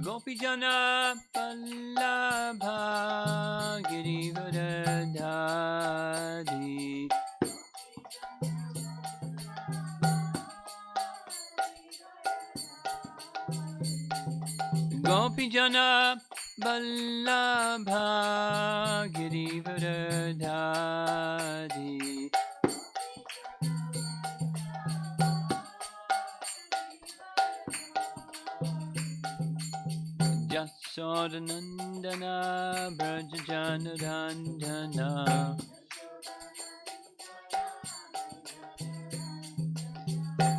Gopijana Vallabha Girivardhari Gopijana Vallabha Girivardhari Jasodanandana Brajajanarandana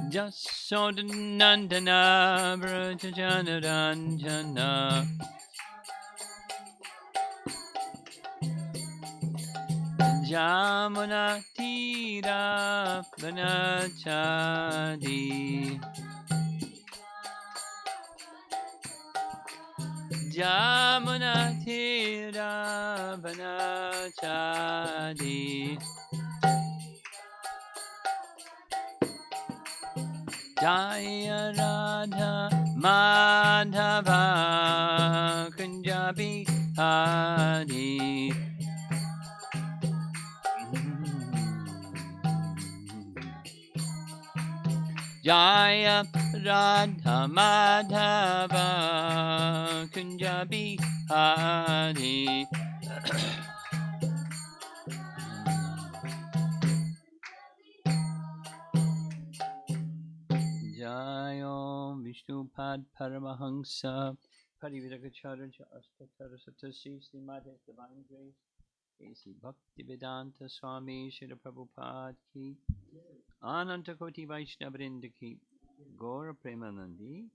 Jasodanandana Brajajanarandana Jamuna Tira Vanachadi Jamuna Tira Vanachadi Jaya Radha Madhava Kunjabi Hari Jaya Radha Madhava Kunjabi Hari Jayom Vishnupad Paramahansa Parivirakacharya Astatara Satasi Srimad Divine Grace A.C. Bhaktivedanta Swami Srila Prabhupada Ki Ananta Koti Vaishnavrinda Ki Gaura Premanandi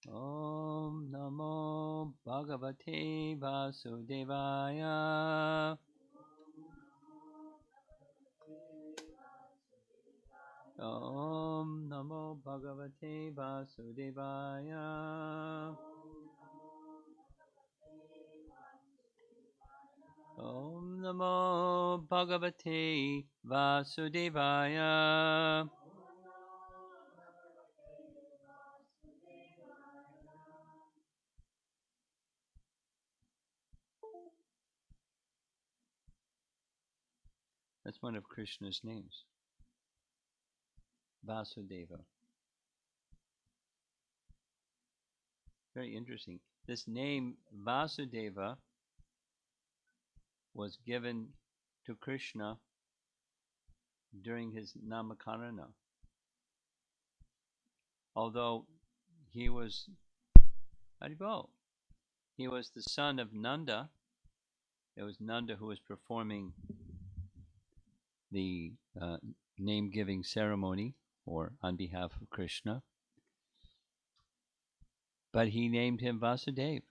Om Namo Bhagavate Vasudevaya Om Namo Bhagavate Vasudevaya Om Namo Bhagavate Vasudevaya That's one of Krishna's names. Vasudeva. Very interesting. This name Vasudeva was given to Krishna during his Namakarana. Although he was Haribol, he was the son of Nanda. It was Nanda who was performing the name-giving ceremony or on behalf of Krishna. But he named him Vasudeva,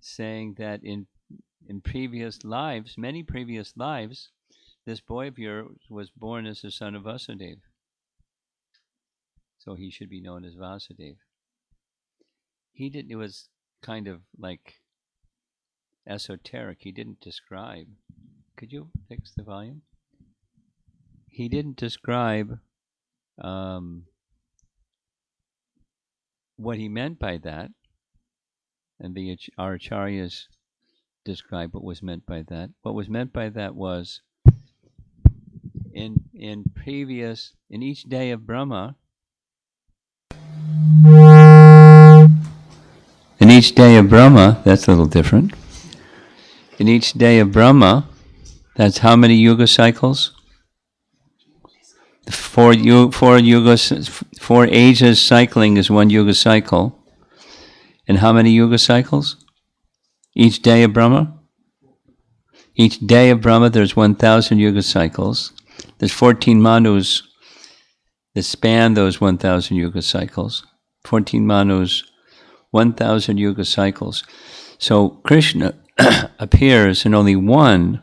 saying that in previous lives, many previous lives, this boy of yours was born as the son of Vasudeva. So he should be known as Vasudeva. It was kind of like esoteric. He didn't describe. Could you fix the volume? He didn't describe what he meant by that, and our acharyas describe what was meant by that. What was meant by that was in each day of Brahma, that's a little different. In each day of Brahma, that's how many yuga cycles? Four ages cycling is one yuga cycle. And how many yuga cycles? Each day of Brahma? Each day of Brahma, there's 1,000 yuga cycles. There's 14 manus that span those 1,000 yuga cycles. 14 manus, 1,000 yuga cycles. So Krishna appears in only one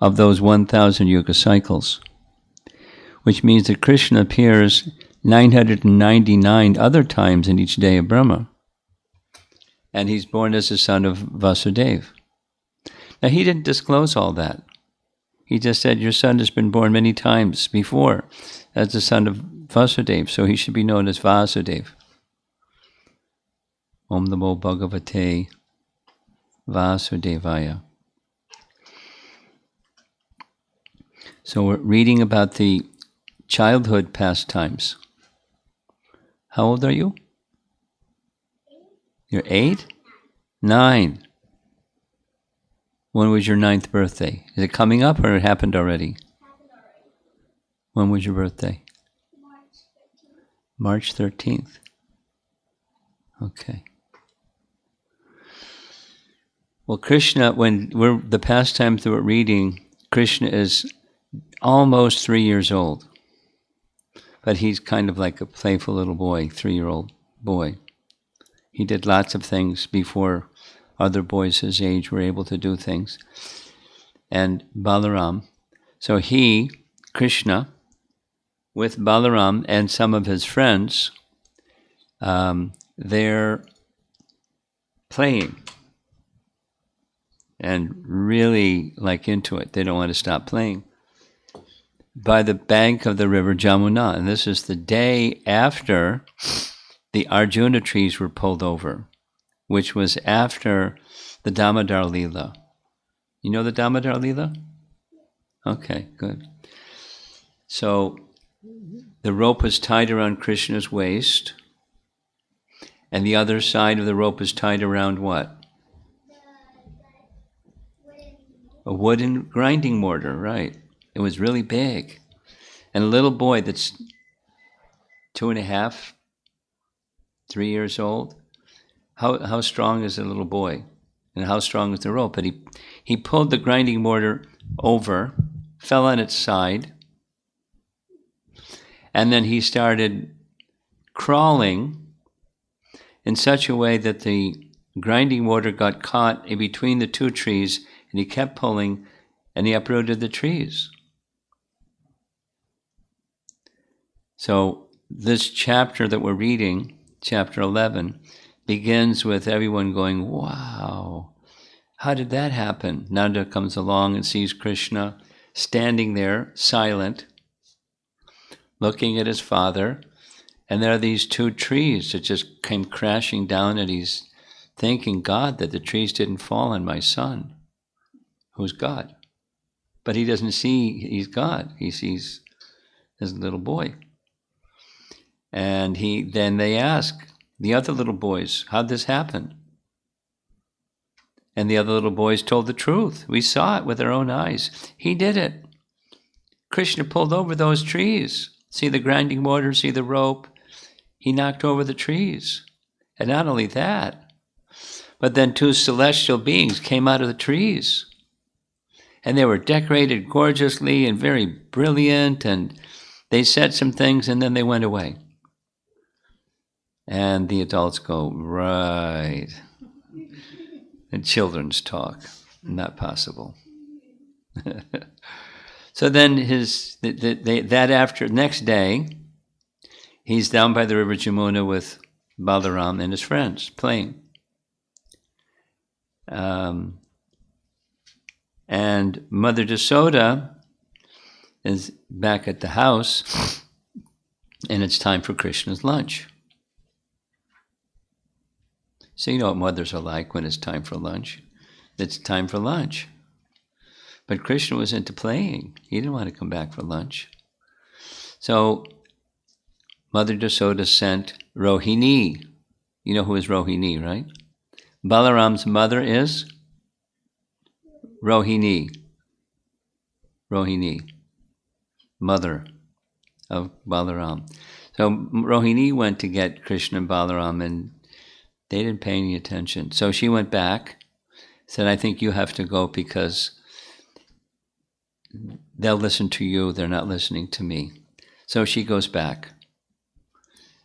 of those 1,000 yuga cycles, which means that Krishna appears 999 other times in each day of Brahma. And he's born as a son of Vasudeva. Now, he didn't disclose all that. He just said, your son has been born many times before as the son of Vasudeva, so he should be known as Vasudeva. Om Namo Bhagavate Vasudevaya. So we're reading about the childhood pastimes. How old are you? You're 8? 9. When was your 9th birthday? Is it coming up or it happened already? When was your birthday? March 13th. Okay. Well, Krishna, when we're the pastimes that we're reading, Krishna is almost 3 years old. But he's kind of like a playful little boy, 3-year-old boy. He did lots of things before other boys his age were able to do things. And Balaram, so he, Krishna, with Balaram and some of his friends, they're playing and really like into it. They don't want to stop playing by the bank of the river Jamuna. And this is the day after the Arjuna trees were pulled over, which was after the Damodar Leela. You know the Damodar Leela? Okay, good. So the rope was tied around Krishna's waist, and the other side of the rope was tied around what? A wooden grinding mortar, right. It was really big. And a little boy that's 2.5, 3 years old, how strong is a little boy? And how strong is the rope? But he pulled the grinding mortar over, fell on its side, and then he started crawling in such a way that the grinding mortar got caught in between the two trees, and he kept pulling, and he uprooted the trees. So this chapter that we're reading, chapter 11, begins with everyone going, wow, how did that happen? Nanda comes along and sees Krishna standing there, silent, looking at his father, and there are these two trees that just came crashing down, and he's thanking God that the trees didn't fall on my son, who's God. But he doesn't see he's God. He sees his little boy. And then they ask the other little boys, how'd this happen? And the other little boys told the truth. We saw it with our own eyes. He did it. Krishna pulled over those trees. See the grinding mortar, see the rope. He knocked over the trees. And not only that, but then 2 celestial beings came out of the trees. And they were decorated gorgeously and very brilliant, and they said some things and then they went away. And the adults go, right. And children's talk, not possible. So then next day, he's down by the river Jamuna with Balaram and his friends playing. And Mother Yasoda is back at the house, and it's time for Krishna's lunch. So you know what mothers are like when it's time for lunch. It's time for lunch. But Krishna was into playing. He didn't want to come back for lunch. So Mother Yasoda sent Rohini. You know who is Rohini, right? Balaram's mother is Rohini. Rohini, mother of Balaram. So Rohini went to get Krishna and Balaram, and they didn't pay any attention. So she went back, said, I think you have to go because they'll listen to you, they're not listening to me. So she goes back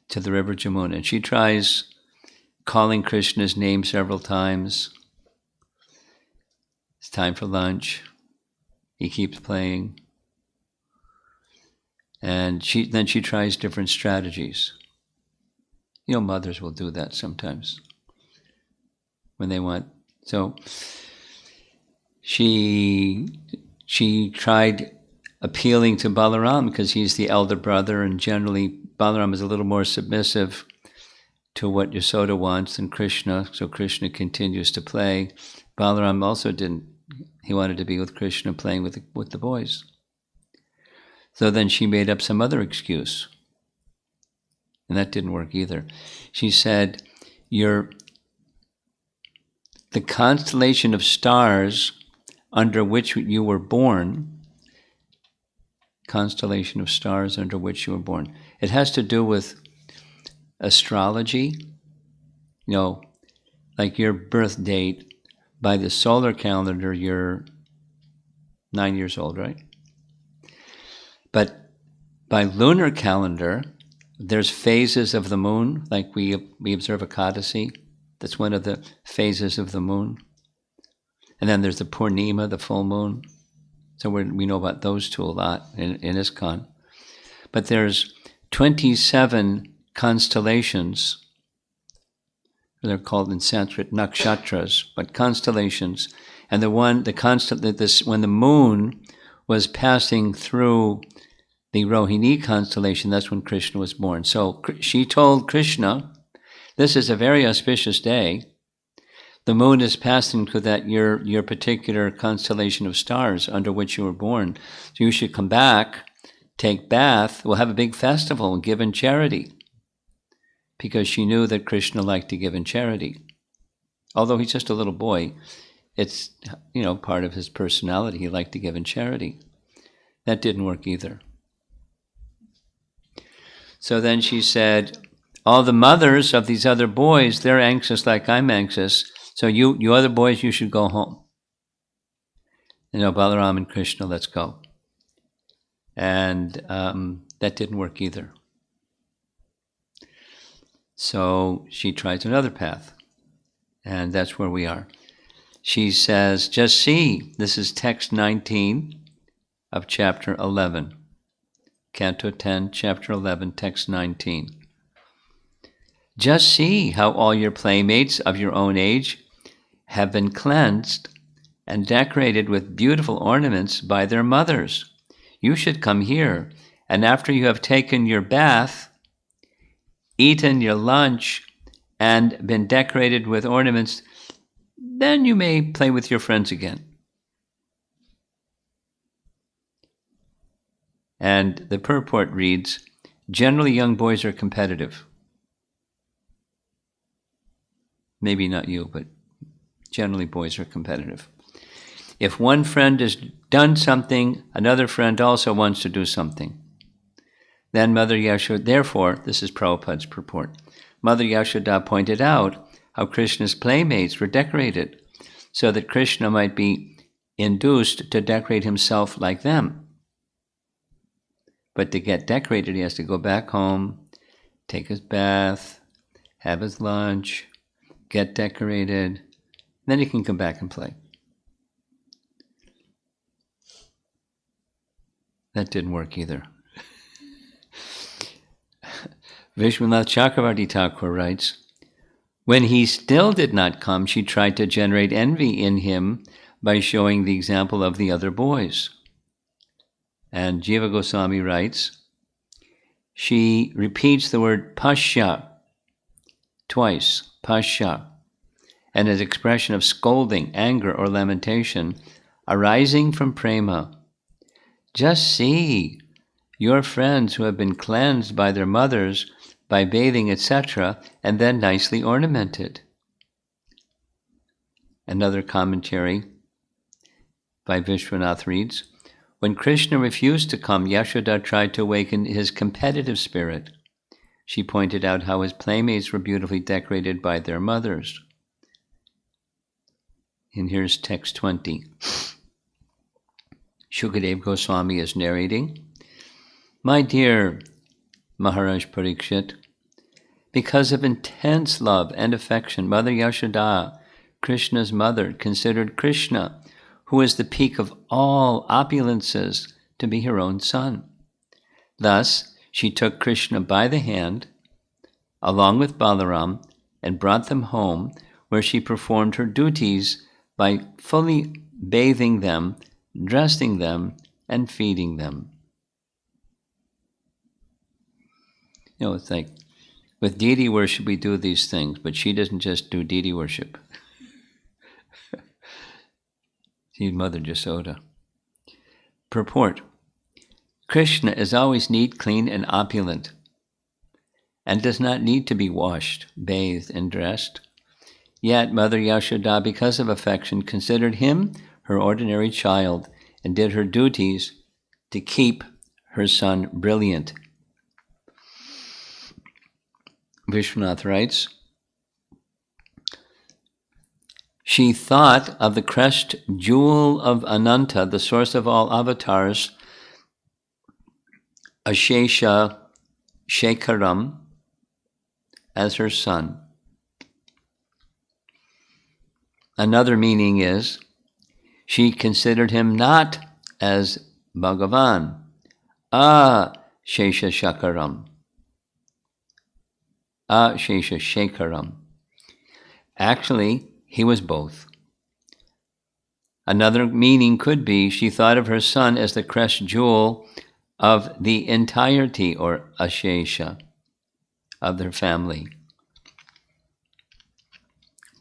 to the river Jamuna, and she tries calling Krishna's name several times. It's time for lunch. He keeps playing. And then she tries different strategies. You know, mothers will do that sometimes. when they want. So she tried appealing to Balaram because he's the elder brother, and generally Balaram is a little more submissive to what Yasoda wants than Krishna, so Krishna continues to play. Balaram also didn't. He wanted to be with Krishna, playing with the boys. So then she made up some other excuse, and that didn't work either. She said, the constellation of stars under which you were born, constellation of stars under which you were born, it has to do with astrology, like your birth date. By the solar calendar, you're 9 years old, right? But by lunar calendar, there's phases of the moon, like we observe Ekadasi. That's one of the phases of the moon. And then there's the Purnima, the full moon. So we know about those two a lot in ISKCON. But there's 27 constellations. They're called in Sanskrit nakshatras, but constellations. And when the moon was passing through the Rohini constellation, that's when Krishna was born. So she told Krishna, this is a very auspicious day. The moon is passing through that your particular constellation of stars under which you were born. So you should come back, take bath, we'll have a big festival and give in charity. Because she knew that Krishna liked to give in charity. Although he's just a little boy, it's part of his personality. He liked to give in charity. That didn't work either. So then she said, all the mothers of these other boys, they're anxious like I'm anxious. So you other boys, you should go home. Balaram and Krishna, let's go. And that didn't work either. So she tries another path, and that's where we are. She says, just see, this is text 19 of chapter 11, Canto 10, chapter 11, text 19. Just see how all your playmates of your own age have been cleansed and decorated with beautiful ornaments by their mothers. You should come here, and after you have taken your bath, eaten your lunch, and been decorated with ornaments, then you may play with your friends again. And the purport reads, generally young boys are competitive. Maybe not you, but generally boys are competitive. If one friend has done something, another friend also wants to do something. Then Mother Yasoda, therefore, this is Prabhupada's purport, Mother Yasoda pointed out how Krishna's playmates were decorated so that Krishna might be induced to decorate himself like them. But to get decorated, he has to go back home, take his bath, have his lunch, get decorated, then he can come back and play. That didn't work either. Vishwanath Chakravarti Thakur writes, when he still did not come, she tried to generate envy in him by showing the example of the other boys. And Jiva Goswami writes, she repeats the word pasya twice, pasya, and an expression of scolding, anger, or lamentation arising from prema. Just see your friends who have been cleansed by their mothers by bathing, etc., and then nicely ornamented. Another commentary by Vishwanath reads, when Krishna refused to come, Yasoda tried to awaken his competitive spirit. She pointed out how his playmates were beautifully decorated by their mothers. And here's text 20. Shukadev Goswami is narrating, my dear Maharaj Parikshit, because of intense love and affection, Mother Yasoda, Krishna's mother, considered Krishna, who is the peak of all opulences, to be her own son. Thus, she took Krishna by the hand, along with Balaram, and brought them home, where she performed her duties by fully bathing them, dressing them, and feeding them. You know, it's like with deity worship we do these things, but she doesn't just do deity worship. She's Mother Yasoda. Purport. Krishna is always neat, clean, and opulent, and does not need to be washed, bathed, and dressed. Yet Mother Yasoda, because of affection, considered him her ordinary child and did her duties to keep her son brilliant. Vishwanath writes, she thought of the crest jewel of Ananta, the source of all avatars, HH Shekaram, as her son. Another meaning is, she considered him not as Bhagavan, HH Shekaram. HH Shekaram. Actually, he was both. Another meaning could be, she thought of her son as the crest jewel of the entirety, or Ashesha, of their family.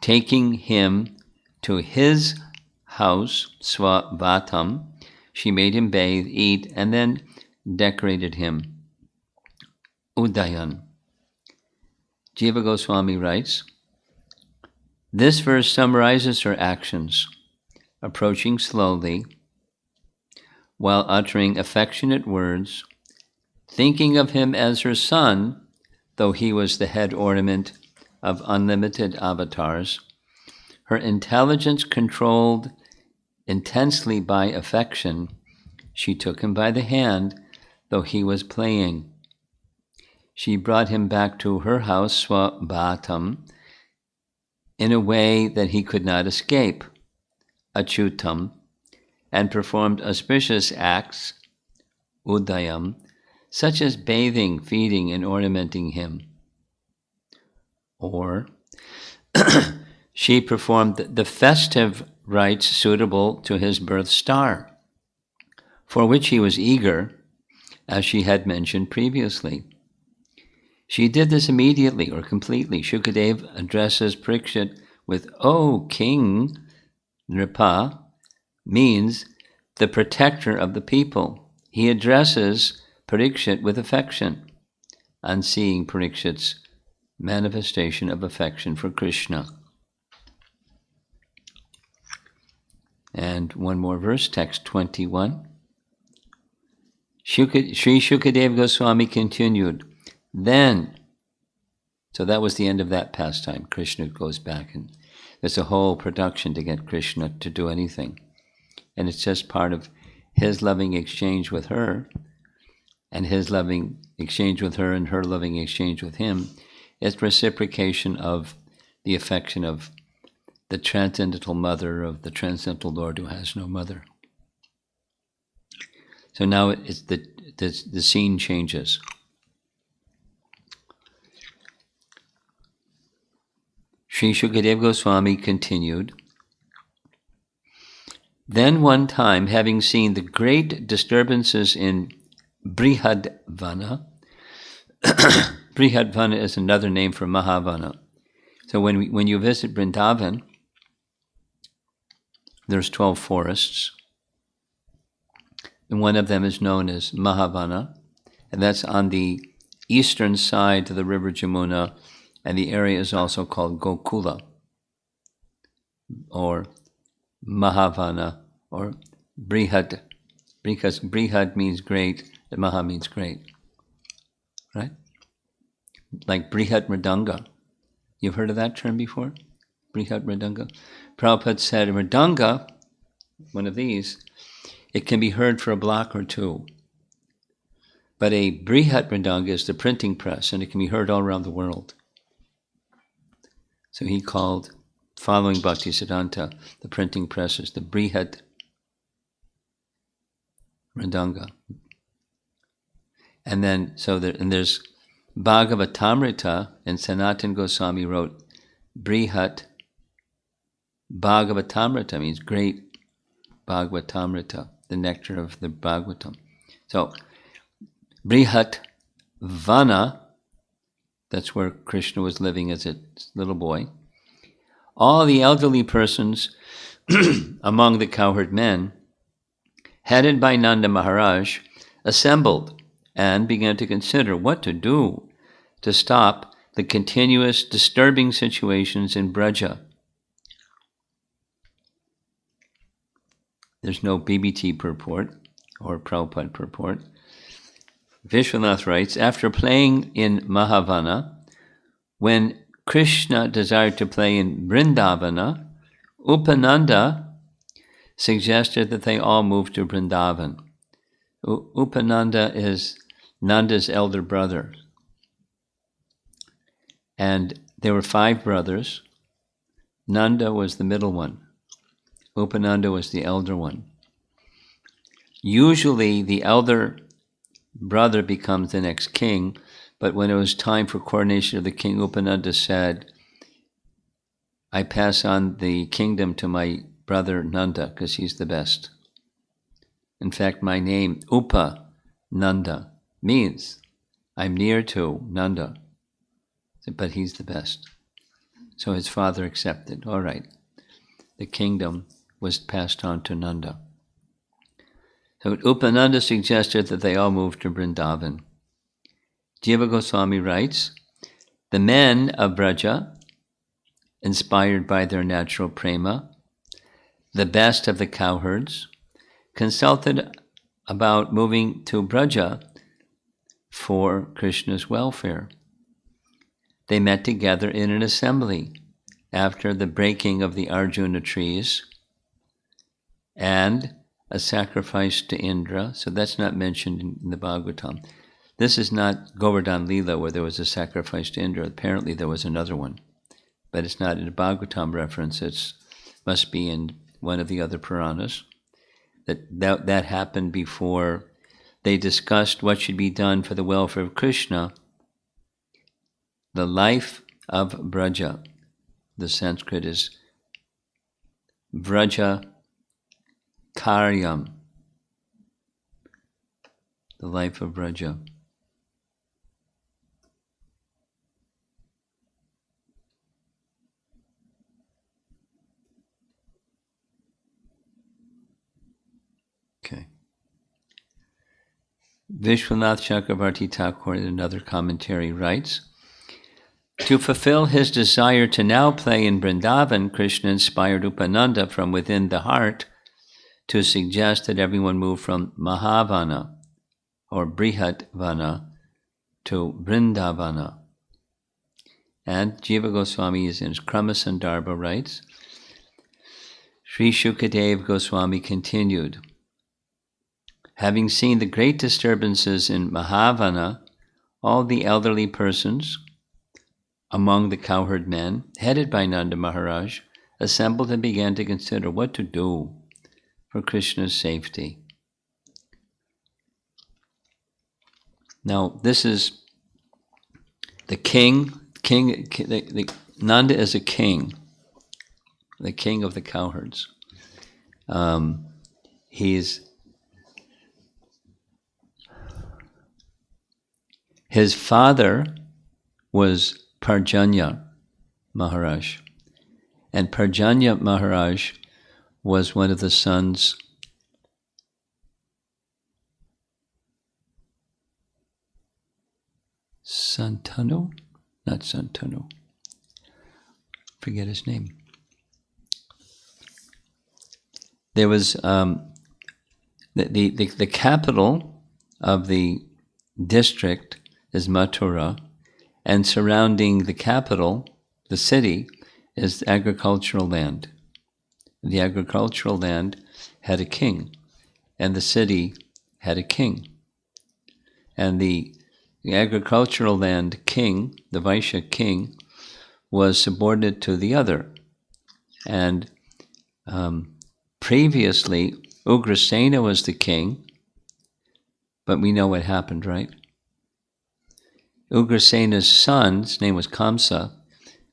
Taking him to his house, Svavatam, she made him bathe, eat, and then decorated him. Udayan. Jiva Goswami writes, this verse summarizes her actions, approaching slowly, while uttering affectionate words, thinking of him as her son, though he was the head ornament of unlimited avatars, her intelligence controlled intensely by affection, she took him by the hand, though he was playing. She brought him back to her house, Swabhatam, in a way that he could not escape, Achutam, and performed auspicious acts, Udayam, such as bathing, feeding, and ornamenting him. Or, she performed the festive rites suitable to his birth star, for which he was eager, as she had mentioned previously. She did this immediately or completely. Shukadev addresses Parikshit with, "O King," Nripa means the protector of the people. He addresses Parikshit with affection on seeing Parikshit's manifestation of affection for Krishna. And one more verse, text 21. Sri Shukadev Goswami continued, then, so that was the end of that pastime. Krishna goes back, and there's a whole production to get Krishna to do anything. And it's just part of his loving exchange with her, and his loving exchange with her, and her loving exchange with him. It's reciprocation of the affection of the transcendental mother of the transcendental Lord who has no mother. So now it's the scene changes. Sri Shukadev Goswami continued, then one time, having seen the great disturbances in Brihadvana, Brihadvana is another name for Mahavana. So when you visit Vrindavan, there's 12 forests, and one of them is known as Mahavana, and that's on the eastern side to the river Jamuna, and the area is also called Gokula, or Mahavana, or Brihad, because Brihad means great, and Maha means great, right? Like Brihat Mridanga. You've heard of that term before? Brihat Mridanga? Prabhupada said, Mridanga, one of these, it can be heard for a block or two. But a Brihat Mridanga is the printing press, and it can be heard all around the world. So he called, following Bhaktisiddhanta, the printing presses, the Brihat Mridanga. And then, there's Bhagavatamrita, and Sanatan Goswami wrote Brihat Bhagavatamrita means great Bhagavatamrita, the nectar of the Bhagavatam. So, Brihat Vana, that's where Krishna was living as a little boy. All the elderly persons among the cowherd men, headed by Nanda Maharaj, assembled and began to consider what to do to stop the continuous disturbing situations in Braja. There's no BBT purport or Prabhupada purport. Vishwanath writes, after playing in Mahavana, when Krishna desired to play in Vrindavana, Upananda suggested that they all move to Vrindavan. Upananda is Nanda's elder brother. And there were 5 brothers. Nanda was the middle one. Upananda was the elder one. Usually the elder brother becomes the next king, but when it was time for coronation of the king, Upananda said, I pass on the kingdom to my brother Nanda because he's the best. In fact, my name, Upananda, means I'm near to Nanda, but he's the best. So his father accepted. All right. The kingdom was passed on to Nanda. So Upananda suggested that they all move to Vrindavan. Jiva Goswami writes, the men of Braja, inspired by their natural prema, the best of the cowherds, consulted about moving to Braja for Krishna's welfare. They met together in an assembly after the breaking of the Arjuna trees and a sacrifice to Indra. So that's not mentioned in the Bhagavatam. This is not Govardhan Leela where there was a sacrifice to Indra. Apparently there was another one, but it's not in a Bhagavatam reference. It must be in one of the other Puranas. That happened before they discussed what should be done for the welfare of Krishna. The life of Braja, the Sanskrit is Vraja Karyam, the life of Braja. Okay. Vishwanath Chakravarti Thakur in another commentary writes, to fulfill his desire to now play in Vrindavan, Krishna inspired Upananda from within the heart to suggest that everyone move from Mahavana or Brihatvana to Vrindavana. And Jiva Goswami is in his Kramasandarbha writes, Sri Shukadev Goswami continued, having seen the great disturbances in Mahavana, all the elderly persons among the cowherd men, headed by Nanda Maharaj, assembled and began to consider what to do for Krishna's safety. Now, this is the king, Nanda is a king, the king of the cowherds. His father was Parjanya Maharaj, and Parjanya Maharaj was one of the sons Santanu? Not Santanu. Forget his name. There was the capital of the district is Mathura, and surrounding the capital, the city, is agricultural land. The agricultural land had a king, and the city had a king. And the agricultural land king, the Vaishya king, was subordinate to the other. And previously, Ugrasena was the king, but we know what happened, right? Ugrasena's son, his name was Kamsa.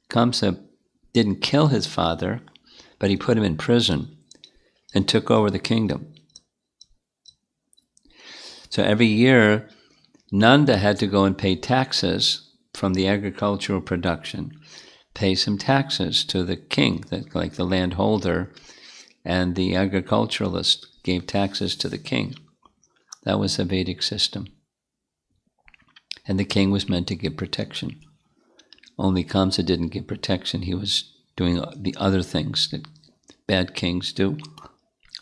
Kamsa didn't kill his father, but he put him in prison and took over the kingdom. So every year, Nanda had to go and pay taxes from the agricultural production, pay some taxes to the king, like the landholder, and the agriculturalist gave taxes to the king. That was the Vedic system. And the king was meant to give protection. Only Kamsa didn't give protection. He was doing the other things that bad kings do.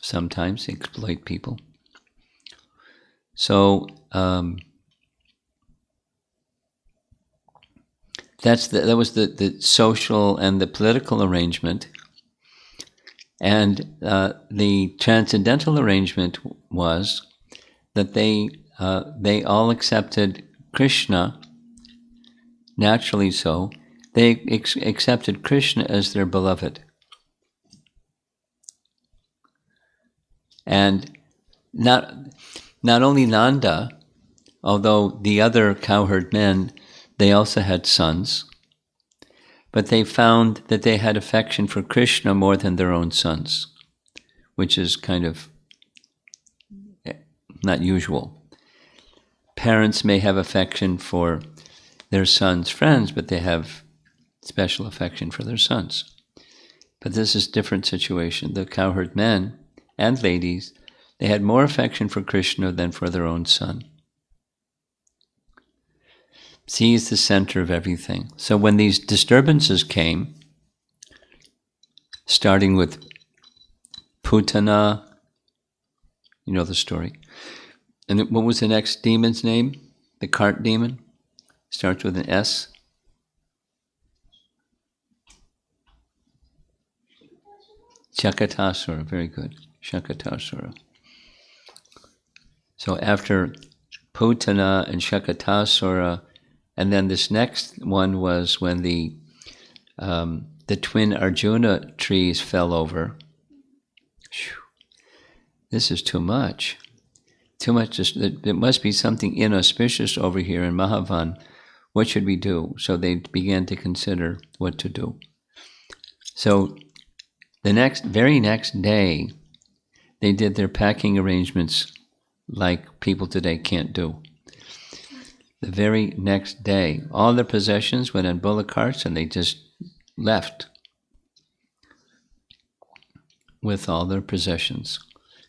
Sometimes they exploit people. So that was the social and the political arrangement. And the transcendental arrangement was that they all accepted Krishna, naturally so. They accepted Krishna as their beloved. And not only Nanda, although the other cowherd men, they also had sons, but they found that they had affection for Krishna more than their own sons, which is kind of not usual. Parents may have affection for their sons' friends, but they have special affection for their sons. But this is a different situation. The cowherd men and ladies, they had more affection for Krishna than for their own son. He is the center of everything. So when these disturbances came, starting with Putana, you know the story. And what was the next demon's name? The cart demon? Starts with an S. Shakatasura, very good. Shakatasura. So after Putana and Shakatasura, and then this next one was when the twin Arjuna trees fell over. This is too much. Too much. There must be something inauspicious over here in Mahavan. What should we do? So they began to consider what to do. So the very next day, they did their packing arrangements like people today can't do. The very next day, all their possessions went in bullock carts and they just left with all their possessions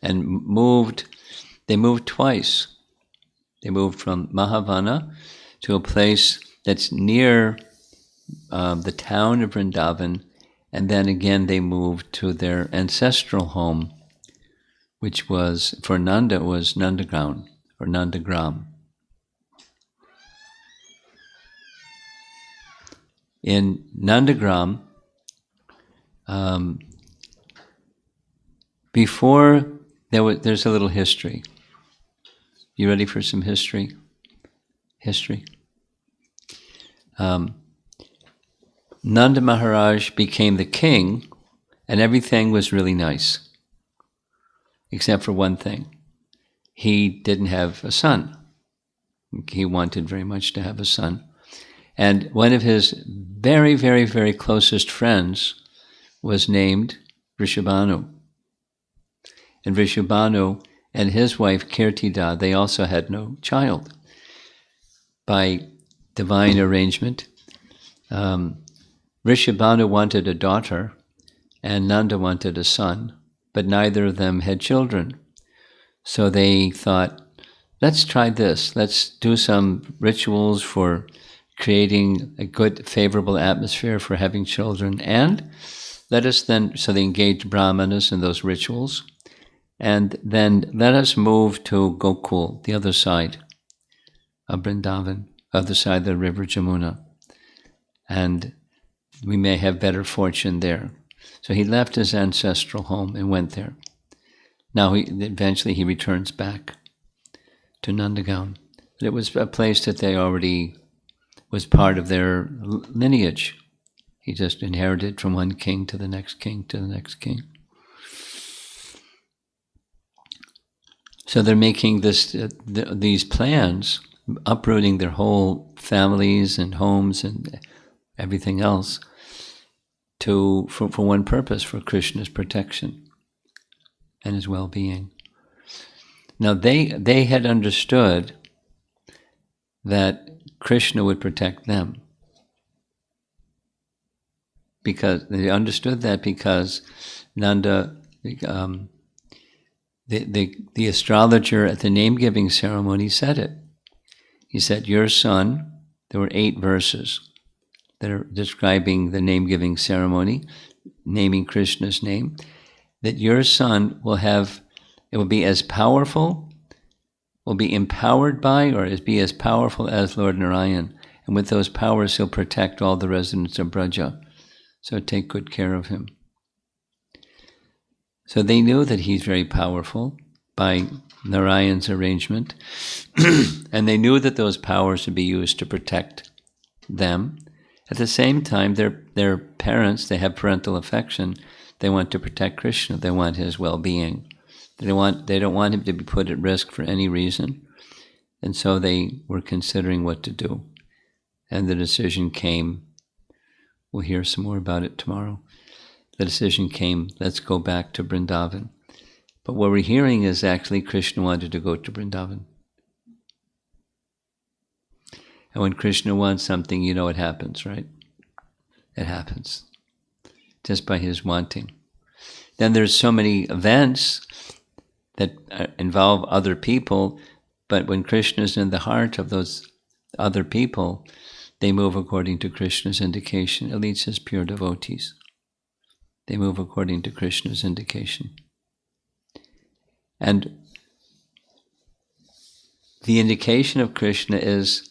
and moved. They moved twice. They moved from Mahavana to a place that's near the town of Vrindavan, and then again they moved to their ancestral home, which was, for Nanda, was Nandagram, or Nandagram. In Nandagram, before there's a little history. You ready for some history? History. Nanda Maharaj became the king, and everything was really nice, except for one thing. He didn't have a son. He wanted very much to have a son. And one of his very, very, very closest friends was named Vrishabhanu. And Vrishabhanu and his wife Kirtida, they also had no child. By divine arrangement, Vrishabhanu wanted a daughter and Nanda wanted a son, but neither of them had children. So they thought, let's try this. Let's do some rituals for creating a good, favorable atmosphere for having children, and let us then, so they engaged brahmanas in those rituals, and then let us move to Gokul, the other side of Vrindavan, other side of the river Jamuna, and we may have better fortune there. So he left his ancestral home and went there. Now eventually he returns back to Nandagram. It was a place that they already was part of their lineage. He just inherited from one king to the next king to the next king. So they're making these plans, uprooting their whole families and homes and everything else, for one purpose, for Krishna's protection and his well-being. Now they had understood that Krishna would protect them, because they understood that because Nanda, the astrologer at the name-giving ceremony said it. He said, your son, there were 8 verses that are describing the name-giving ceremony, naming Krishna's name, that your son will have, it will be as powerful, will be empowered by, or be as powerful as Lord Narayan. And with those powers, he'll protect all the residents of Braja. So take good care of him. So they knew that he's very powerful by Narayan's arrangement. And they knew that those powers would be used to protect them. At the same time, their parents, they have parental affection. They want to protect Krishna. They want his well-being. They don't want him to be put at risk for any reason. And so they were considering what to do. And the decision came, we'll hear some more about it tomorrow. The decision came, let's go back to Vrindavan. But what we're hearing is actually Krishna wanted to go to Vrindavan. And when Krishna wants something, you know it happens, right? It happens. Just by his wanting. Then there's so many events that involve other people, but when Krishna is in the heart of those other people, they move according to Krishna's indication, at least as pure devotees. They move according to Krishna's indication. And the indication of Krishna is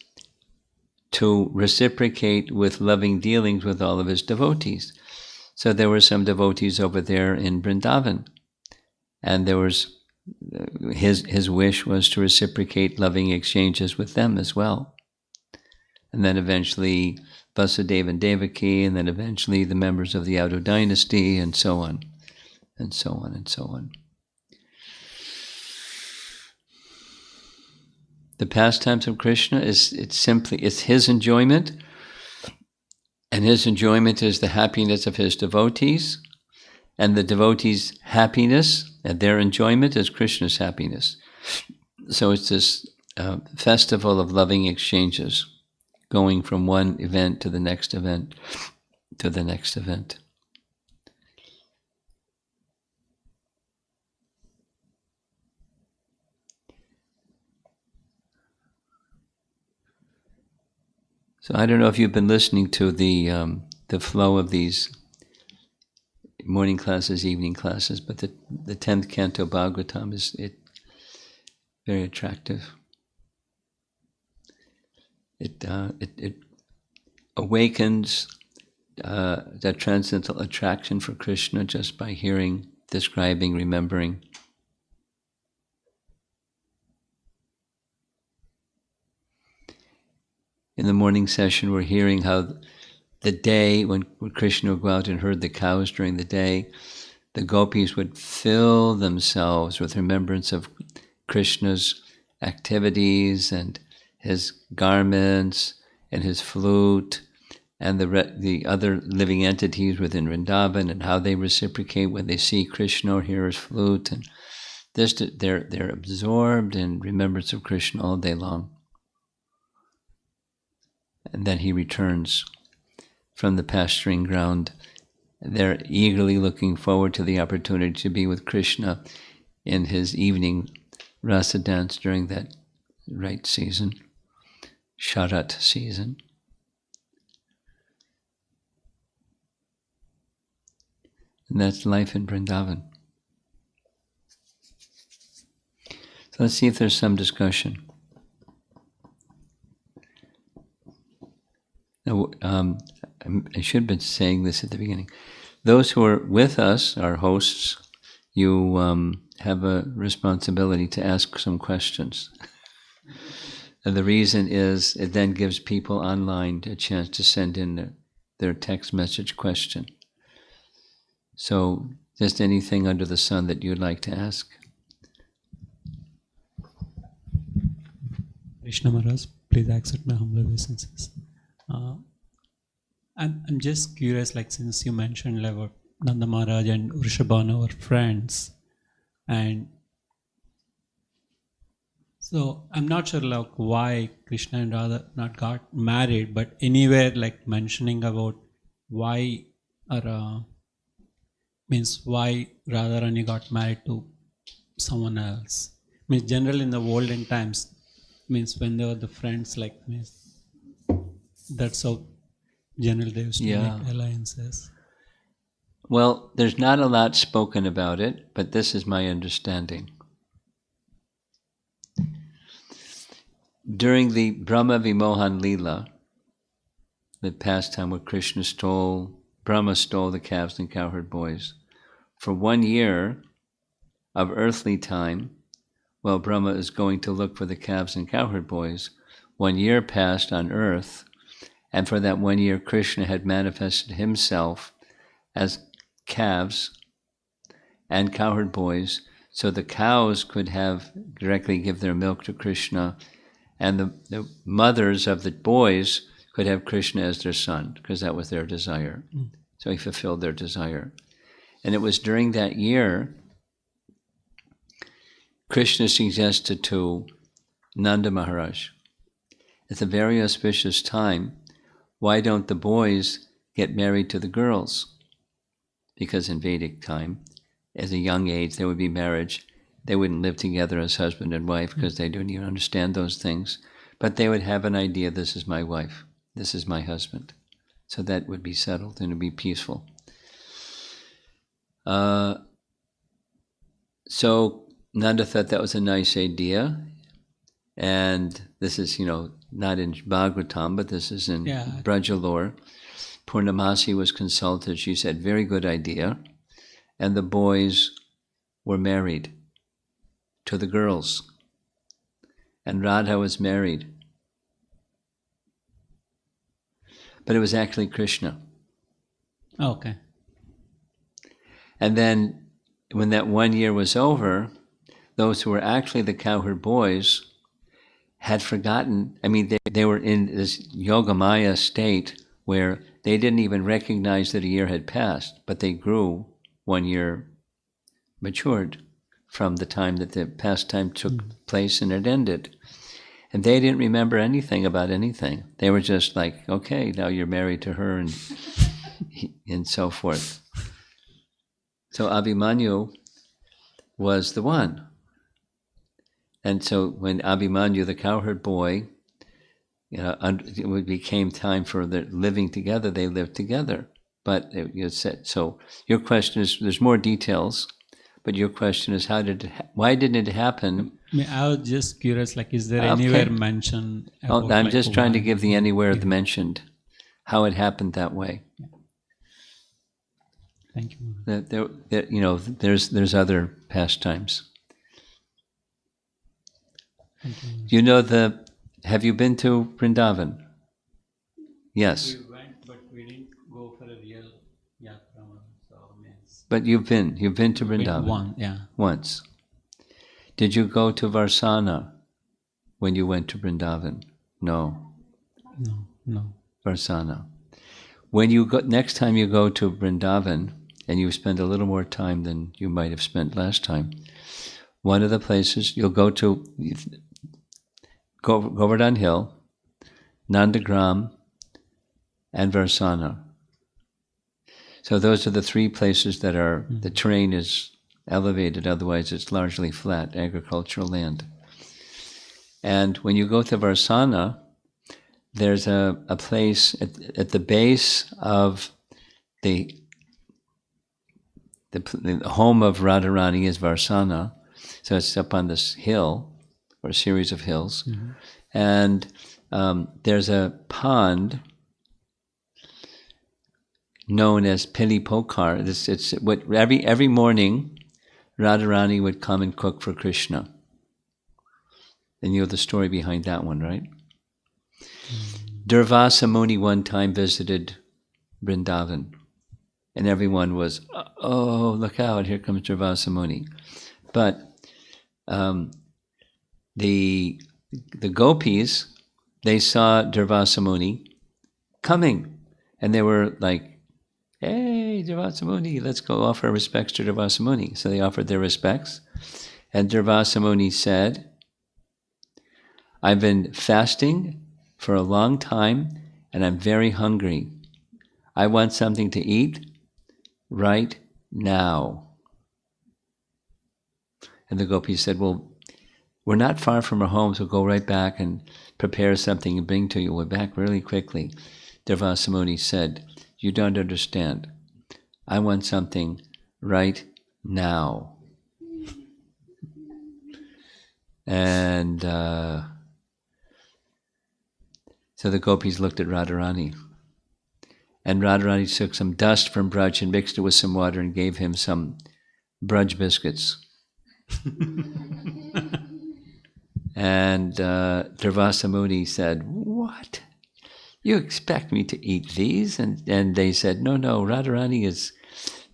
to reciprocate with loving dealings with all of his devotees. So there were some devotees over there in Vrindavan, and there was his wish was to reciprocate loving exchanges with them as well. And then eventually Vasudeva and Devaki, and then eventually the members of the Yadu dynasty, and so on, and so on, and so on. The pastimes of Krishna it's his enjoyment, and his enjoyment is the happiness of his devotees, and the devotees' happiness and their enjoyment is Krishna's happiness. So it's this festival of loving exchanges, going from one event to the next event to the next event. So I don't know if you've been listening to the flow of these morning classes, evening classes, but the 10th canto Bhagavatam is very attractive. It awakens that transcendental attraction for Krishna just by hearing, describing, remembering. In the morning session, we're hearing how the day when Krishna would go out and herd the cows during the day, the gopis would fill themselves with remembrance of Krishna's activities and his garments and his flute and the other living entities within Vrindavan, and how they reciprocate when they see Krishna or hear his flute. And they're absorbed in remembrance of Krishna all day long. And then he returns from the pasturing ground. They're eagerly looking forward to the opportunity to be with Krishna in his evening rasa dance during that right season, Sharat season. And that's life in Vrindavan. So let's see if there's some discussion. Now, I should have been saying this at the beginning. Those who are with us, our hosts, you have a responsibility to ask some questions. And the reason is it then gives people online a chance to send in their text message question. So just anything under the sun that you'd like to ask. Krishna Maharaj, please accept my humble obeisances. I'm just curious, like since you mentioned like, about Nanda Maharaj and Vrishabhanu were friends, and so I'm not sure like why Krishna and Radha not got married, but anywhere like mentioning about why or means why Radharani got married to someone else. Means generally in the olden times, means when they were the friends, like means that's how generally they used to Yeah. make alliances. Well, there's not a lot spoken about it, but this is my understanding. During the Brahma Vimohan Leela, the pastime where Brahma stole the calves and cowherd boys, for 1 year of earthly time, while Brahma is going to look for the calves and cowherd boys, 1 year passed on earth, and for that 1 year Krishna had manifested himself as calves and cowherd boys, so the cows could have directly give their milk to Krishna, and the mothers of the boys could have Krishna as their son, because that was their desire. So he fulfilled their desire. And it was during that year Krishna suggested to Nanda Maharaj, it's a very auspicious time, why don't the boys get married to the girls? Because in Vedic time, at a young age, there would be marriage. They wouldn't live together as husband and wife because they didn't even understand those things. But they would have an idea, this is my wife, this is my husband. So that would be settled and it would be peaceful. So Nanda thought that was a nice idea. And this is, not in Bhagavatam, but this is in Brajalore. Purnamasi was consulted. She said, very good idea. And the boys were married to the girls. And Radha was married. But it was actually Krishna. Okay. And then when that 1 year was over, those who were actually the cowherd boys had forgotten. I mean, they were in this yogamaya state where they didn't even recognize that a year had passed, but they grew 1 year, matured from the time that the pastime took place and it ended. And they didn't remember anything about anything. They were just like, okay, now you're married to her and so forth. So Abhimanyu was the one. And so when Abhimanyu, the cowherd boy, it became time for their living together, they lived together. But so your question is, there's more details, but your question is, why didn't it happen? I was just curious, like, is there anywhere mentioned about, I'm just trying to give the anywhere mentioned, how it happened that way. Yeah. Thank you. There's other pastimes. Thank you. Have you been to Vrindavan? Yes. We went, but we didn't go for a real yatra. So but you've been to Vrindavan? Once. Did you go to Varsana when you went to Vrindavan? No. No. Varsana. When you go, next time you go to Vrindavan, and you spend a little more time than you might have spent last time, one of the places you'll go to, Govardhan Hill, Nandagram, and Varsana. So those are the three places that are, the terrain is elevated, otherwise it's largely flat, agricultural land. And when you go to Varsana, there's a place at the base of the home of Radharani is Varsana. So it's up on this hill, or a series of hills. Mm-hmm. And there's a pond known as Pili Pokar. It's what every morning Radharani would come and cook for Krishna. And you know the story behind that one, right? Durvasa Muni one time visited Vrindavan, and everyone was, oh, look out, here comes Durvasa Muni. But the gopis, they saw Durvasa Muni coming, And they were like, hey, Durvasamuni, let's go offer respects to Durvasamuni. So they offered their respects. And Durvasamuni said, I've been fasting for a long time and I'm very hungry. I want something to eat right now. And the gopis said, well, we're not far from our homes. We'll go right back and prepare something and bring to you. We're back really quickly. Durvasamuni said, you don't understand. I want something right now. And so the gopis looked at Radharani. And Radharani took some dust from Braj and mixed it with some water and gave him some Braj biscuits. And Durvasamuni said, what? You expect me to eat these? And they said, no, Radharani is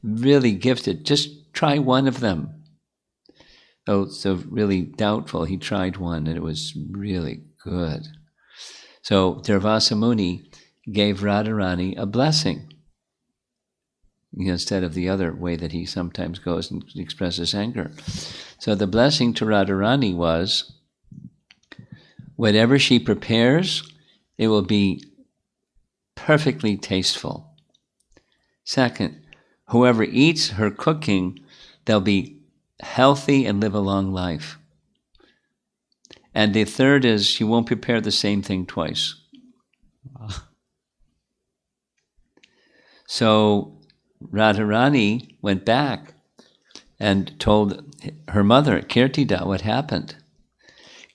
really gifted. Just try one of them. Oh, so really doubtful. He tried one and it was really good. So Durvasamuni gave Radharani a blessing, instead of the other way that he sometimes goes and expresses anger. So the blessing to Radharani was, whatever she prepares, it will be perfectly tasteful. Second, whoever eats her cooking, they'll be healthy and live a long life. And the third is, she won't prepare the same thing twice. Wow. So Radharani went back and told her mother, Kirtida, what happened.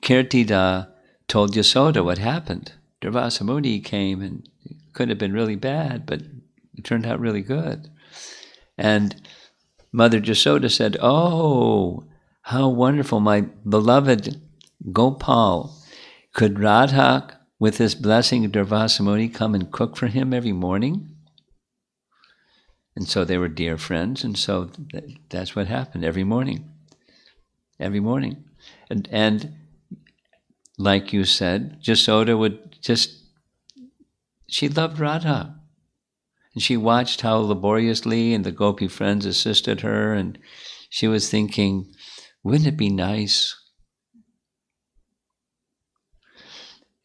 Kirtida told Yasoda what happened. Durvasamuni came and it could have been really bad, but it turned out really good. And Mother Yasoda said, oh, how wonderful, my beloved Gopal. Could Radha, with this blessing of Durvasamuni, come and cook for him every morning? And so they were dear friends, and so that's what happened every morning. Every morning. And like you said, Yasoda would she loved Radha. And she watched how laboriously and the gopi friends assisted her, and she was thinking, wouldn't it be nice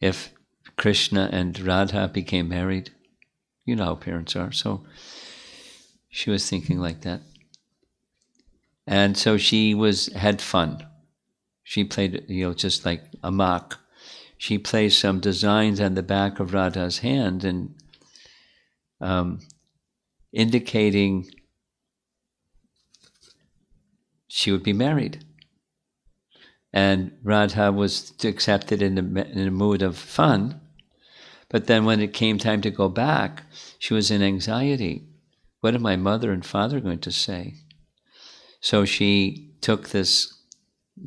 if Krishna and Radha became married? You know how parents are. So she was thinking like that. And so she had fun. She played, just like a mock. She placed some designs on the back of Radha's hand and indicating she would be married. And Radha was accepted in a mood of fun. But then when it came time to go back, she was in anxiety. What are my mother and father going to say? So she took this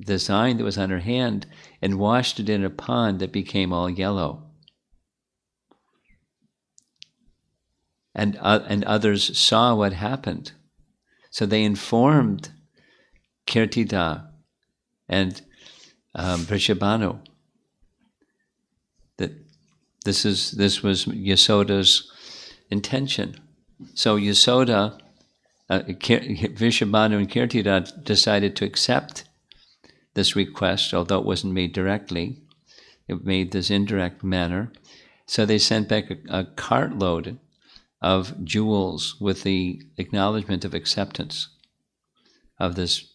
design that was on her hand and washed it in a pond that became all yellow. And others saw what happened. So they informed Kirtida and Vrishabhanu that this was Yasoda's intention. So Yasoda, Vrishabhanu and Kirtida decided to accept this request, although it wasn't made directly. It made this indirect manner. So they sent back a cartload of jewels with the acknowledgement of acceptance of this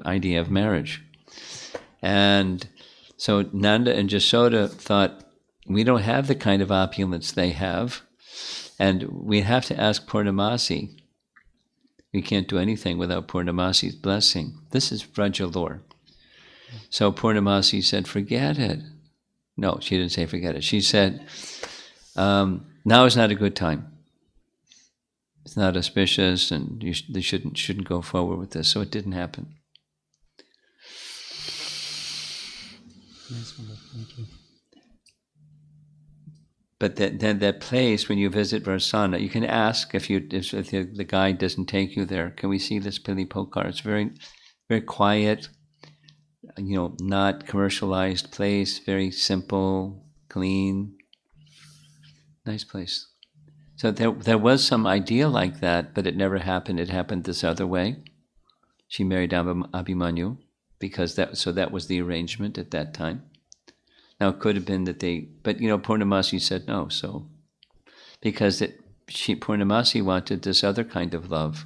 idea of marriage. And so Nanda and Yasoda thought, we don't have the kind of opulence they have, and we have to ask Purnamasi. We can't do anything without Purnamasi's blessing. This is Vraja lore. So Purnamasi said, forget it. No, she didn't say forget it. She said, now is not a good time. It's not auspicious, and they shouldn't go forward with this. So it didn't happen. Nice, Mother. Thank you. But that place, when you visit Varsana, you can ask if the guide doesn't take you there. Can we see this Pili Pokar? It's very, very quiet. Not commercialized place. Very simple, clean, nice place. So there was some idea like that, but it never happened. It happened this other way. She married Abhimanyu because that was the arrangement at that time. Now it could have been that but Purnamasi said no. So because Purnamasi wanted this other kind of love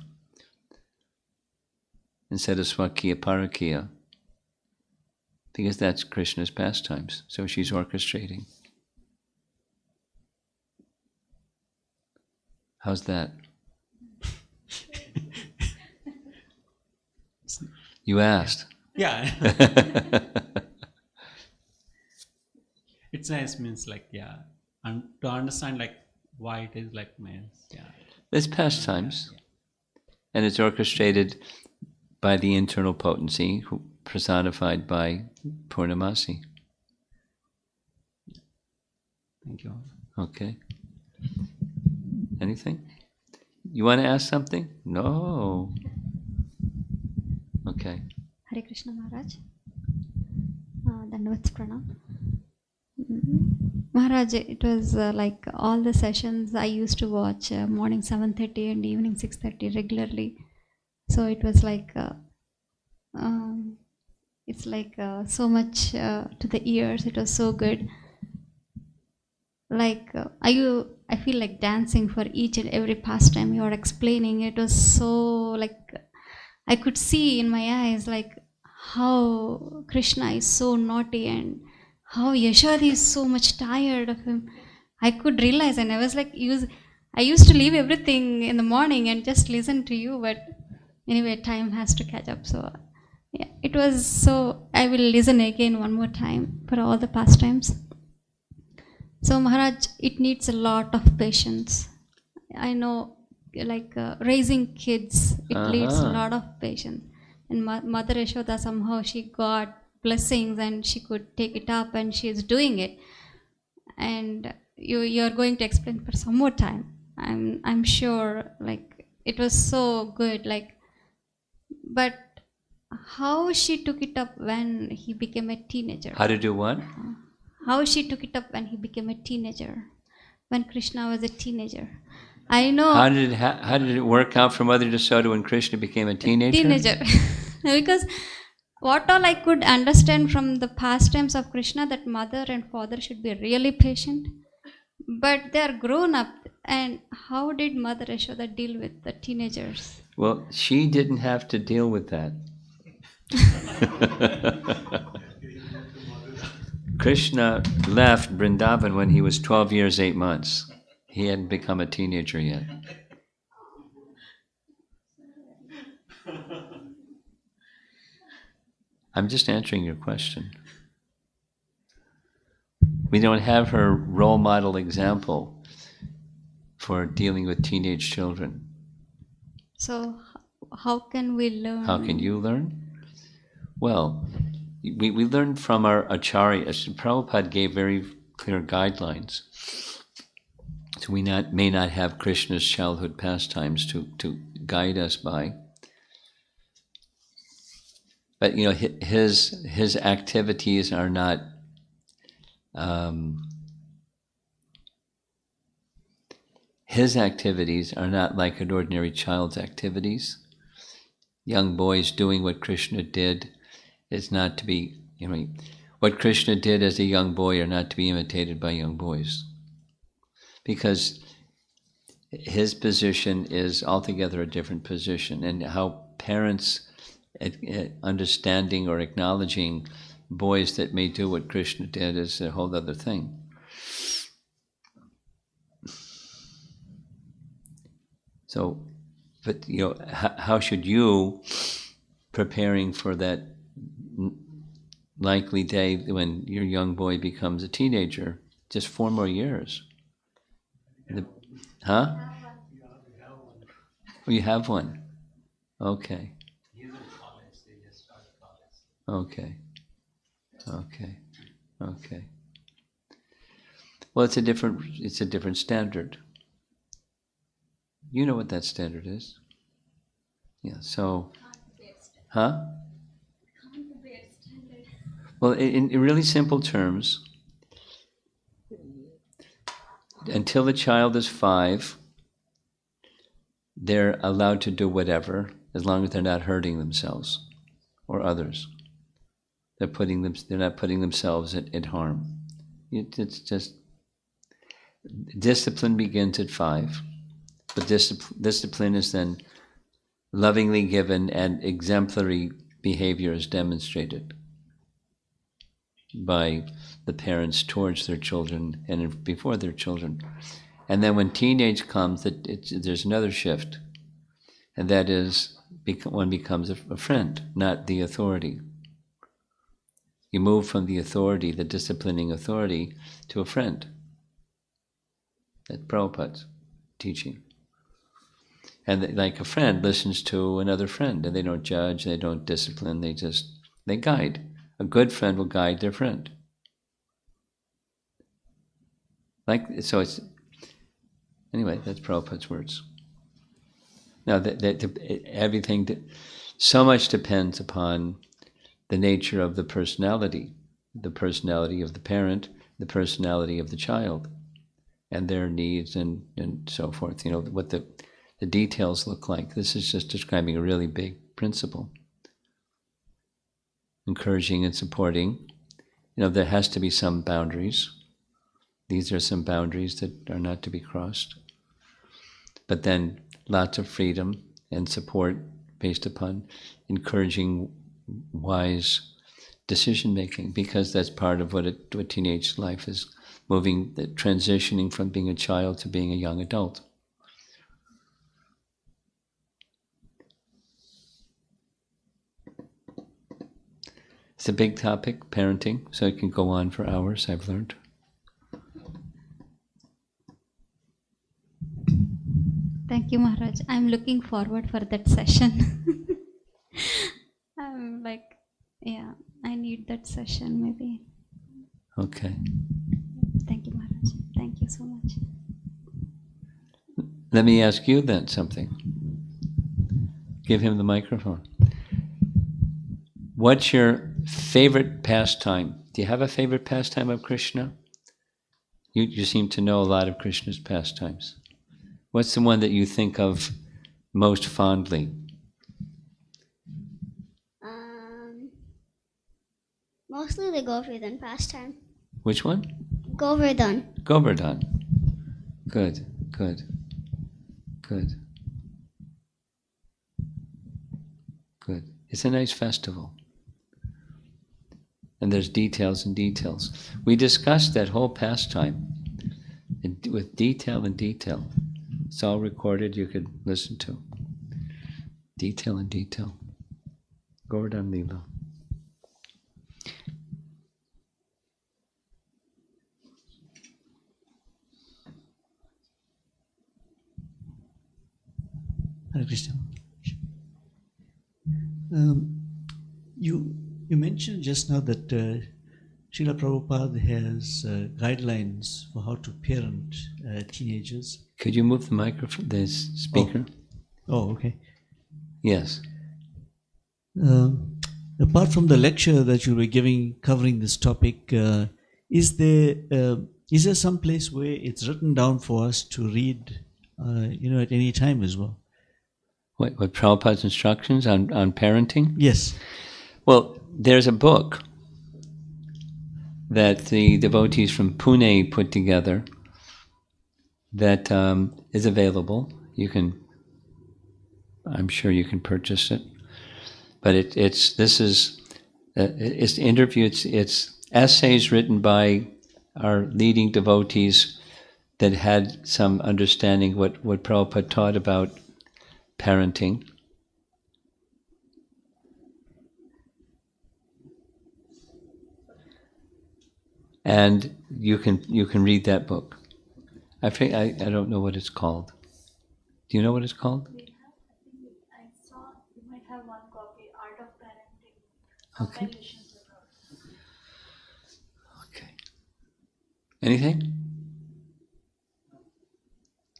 instead of Swakiya Parakiya, because that's Krishna's pastimes. So she's orchestrating. How's that? You asked. Yeah. It's nice, means like, yeah, and to understand like why it is like, means, yeah. It's pastimes, and it's orchestrated by the internal potency, personified by Purnamasi. Thank you. Okay. Anything? You want to ask something? No. Okay. Hare Krishna Maharaj. Dandavats Pranam. Maharaj, it was like all the sessions I used to watch morning 7:30 and evening 6:30 regularly. So it was like, it's like so much to the ears. It was so good. Like I feel like dancing for each and every pastime you are explaining. It was so like I could see in my eyes like how Krishna is so naughty and how Yasoda is so much tired of him. I could realize, and I was like, I used to leave everything in the morning and just listen to you, but anyway, time has to catch up. So yeah, it was so, I will listen again one more time for all the pastimes. So Maharaj, it needs a lot of patience. I know, like raising kids, it needs a lot of patience. And Mother Yasoda, somehow she got blessings and she could take it up and she is doing it. And you're going to explain for some more time. I'm sure, like it was so good, like, but how she took it up when he became a teenager. How to do what? How she took it up when he became a teenager, when Krishna was a teenager. I know. How did it work out for Mother Yasoda when Krishna became a teenager? Teenager. Because what all I could understand from the pastimes of Krishna, that mother and father should be really patient, but they are grown up. And how did Mother Yasoda deal with the teenagers? Well, she didn't have to deal with that. Krishna left Vrindavan when he was 12 years, 8 months. He hadn't become a teenager yet. I'm just answering your question. We don't have her role model example for dealing with teenage children. So how can we learn? How can you learn? Well, we learned from our Acharya. Prabhupada gave very clear guidelines. So we may not have Krishna's childhood pastimes to guide us by. But his activities are not like an ordinary child's activities. Young boys doing what Krishna did is not to be, what Krishna did as a young boy are not to be imitated by young boys. Because his position is altogether a different position, and how parents understanding or acknowledging boys that may do what Krishna did is a whole other thing. So, but how should you, preparing for that likely day when your young boy becomes a teenager, just 4 more years? Huh? Oh, you have one? Okay. Okay. Well, it's a different standard. You know what that standard is. Yeah, so, huh? Well, in really simple terms, until the child is 5, they're allowed to do whatever as long as they're not hurting themselves or others. They're not putting themselves at harm. It's just discipline begins at 5, but discipline is then lovingly given and exemplary behavior is demonstrated by the parents towards their children and before their children. And then when teenage comes, there's another shift, and that is one becomes a friend, not the authority. You move from the authority, the disciplining authority, to a friend. That's Prabhupada's teaching. And like a friend listens to another friend, and they don't judge, they don't discipline, they guide. A good friend will guide their friend. Anyway, that's Prabhupada's words. Now, so much depends upon the nature of the personality of the parent, the personality of the child, and their needs and so forth. What the details look like. This is just describing a really big principle. Encouraging and supporting. There has to be some boundaries. These are some boundaries that are not to be crossed. But then lots of freedom and support based upon encouraging wise decision-making, because that's part of what teenage life is, transitioning from being a child to being a young adult. It's a big topic, parenting, so it can go on for hours, I've learned. Thank you, Maharaj. I'm looking forward for that session. I'm like, yeah, I need that session maybe. Okay. Thank you, Maharaj. Thank you so much. Let me ask you then something. Give him the microphone. What's your favorite pastime? Do you have a favorite pastime of Krishna? You seem to know a lot of Krishna's pastimes. What's the one that you think of most fondly? Mostly the Govardhan pastime. Which one? Govardhan. Govardhan. Good. It's a nice festival. And there's details and details. We discussed that whole pastime with detail and detail. It's all recorded, you could listen to. Detail and detail. Govardhan Leela. Hare Krishna. You mentioned just now that Srila Prabhupada has guidelines for how to parent teenagers. Could you move the microphone, the speaker? Oh, okay. Yes. Apart from the lecture that you'll be giving covering this topic, is there some place where it's written down for us to read, at any time as well? What Prabhupada's instructions on parenting? Yes. Well, there's a book that the devotees from Pune put together that is available. I'm sure you can purchase it. But it's essays written by our leading devotees that had some understanding what Prabhupada taught about parenting. And you can read that book. I don't know what it's called. Do you know what it's called? I saw you might have one copy, Art of Parenting. Okay. Compilations of those. Okay. Anything?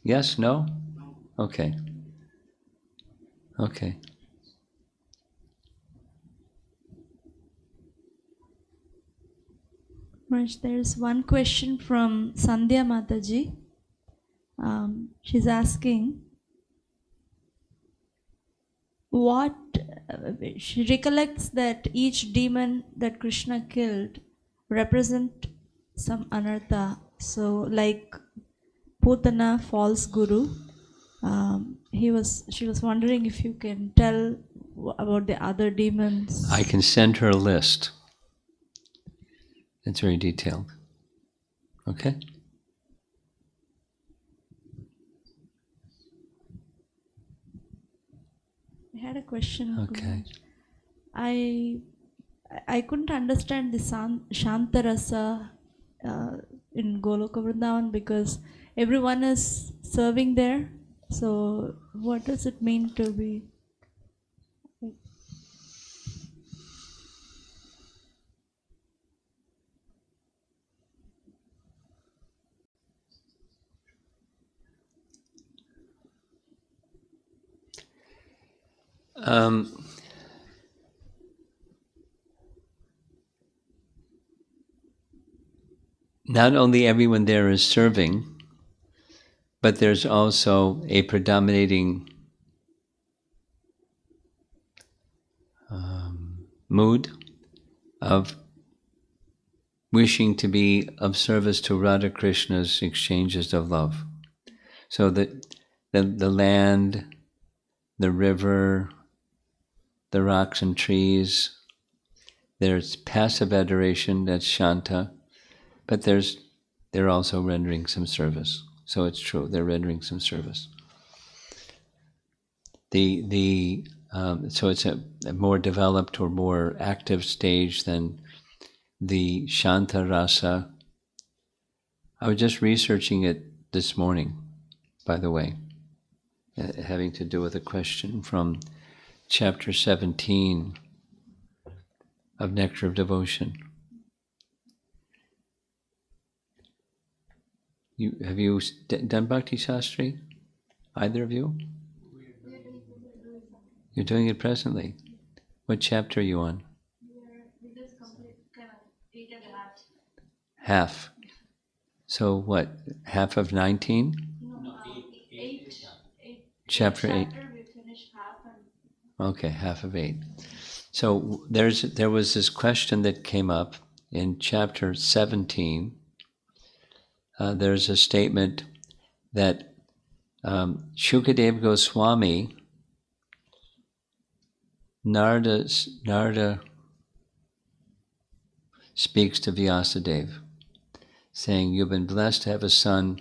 Yes? No? Okay. Okay. Maharaj, there's one question from Sandhya Mataji. She's asking, what she recollects that each demon that Krishna killed represent some anartha. So like Putana, false guru. She was wondering if you can tell about the other demons. I can send her a list. It's very detailed. Okay? I had a question. Okay. I couldn't understand the Shantarasa in Goloka Vrindavan because everyone is serving there. So what does it mean to be? Not only everyone there is serving, but there's also a predominating mood of wishing to be of service to Radha Krishna's exchanges of love. So that the land, the river, the rocks and trees, there's passive adoration, that's Shanta, but they're also rendering some service. So it's true, they're rendering some service. So it's a more developed or more active stage than the Shanta Rasa. I was just researching it this morning, by the way, having to do with a question from chapter 17 of Nectar of Devotion. Have you done Bhakti Shastri? Either of you? You're doing it presently. What chapter are you on? We just complete 8 and a half. Half. So what? Half of 19? No, 8. Chapter 8. We finished half and Okay, half of 8. So there was this question that came up in chapter 17. There's a statement that Shukadeva Goswami, Narada speaks to Vyasadeva, saying, "You've been blessed to have a son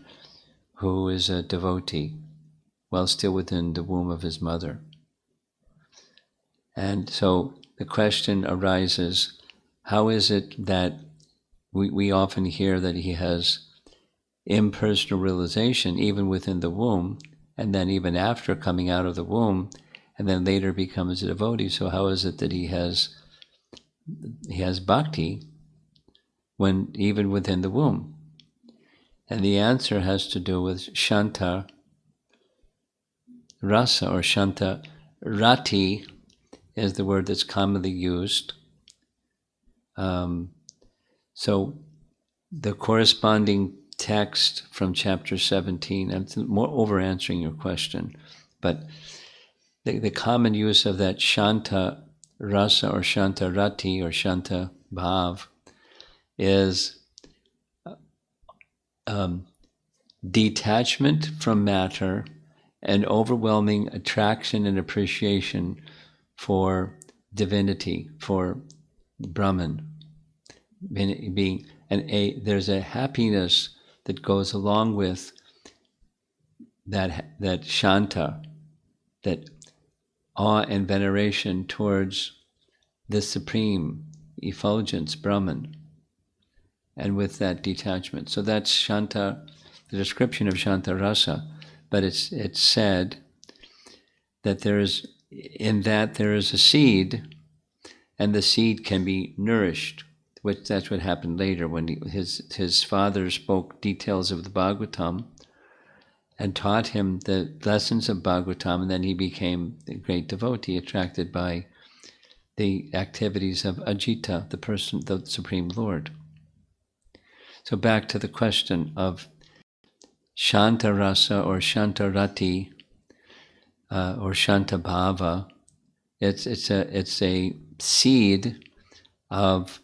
who is a devotee, while still within the womb of his mother." And so the question arises, how is it that we often hear that he has impersonal realization even within the womb, and then even after coming out of the womb, and then later becomes a devotee? So how is it that he has bhakti when even within the womb? And the answer has to do with Shanta Rasa, or Shanta Rati is the word that's commonly used. So the corresponding text from chapter 17, I'm more over answering your question, but the common use of that Shanta Rasa or Shanta Rati or Shanta Bhav is detachment from matter and overwhelming attraction and appreciation for divinity, for Brahman, being there's a happiness that goes along with that Shanta, that awe and veneration towards the supreme effulgence, Brahman, and with that detachment. So that's Shanta, the description of Shanta Rasa. But it's said that there is a seed, and the seed can be nourished. That's what happened later when his father spoke details of the Bhagavatam and taught him the lessons of Bhagavatam, and then he became a great devotee, attracted by the activities of Ajita, the Supreme Lord. So back to the question of Shanta Rasa or Shanta Rati or Shanta Bhava It's a seed of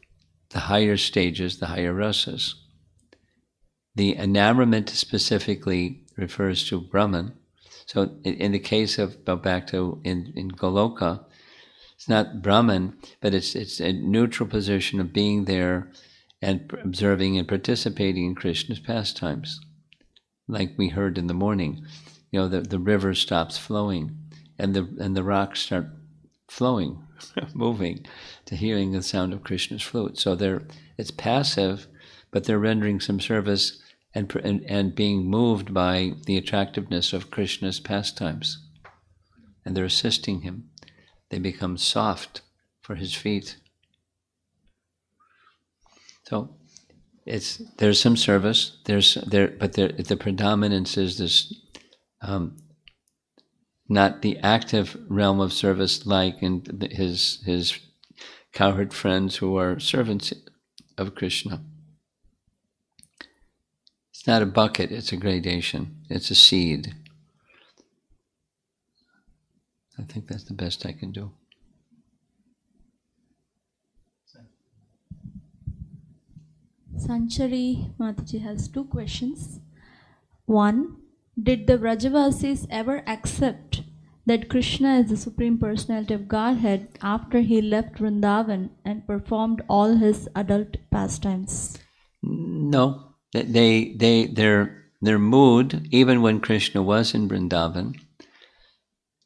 the higher stages, the higher rasas. The enamorment specifically refers to Brahman. So in the case of, go back to in Goloka, it's not Brahman, but it's a neutral position of being there and observing and participating in Krishna's pastimes. Like we heard in the morning, the river stops flowing and the rocks start flowing, moving, to hearing the sound of Krishna's flute. So it's passive, but they're rendering some service and being moved by the attractiveness of Krishna's pastimes. And they're assisting him. They become soft for his feet. So there's some service. But the predominance is this, not the active realm of service like in his cowherd friends who are servants of Krishna. It's not a bucket, it's a gradation, it's a seed. I think that's the best I can do. Sanchari Mataji has two questions. One, did the Vrajavasis ever accept that Krishna is the Supreme Personality of Godhead after he left Vrindavan and performed all his adult pastimes? No. Their mood, even when Krishna was in Vrindavan,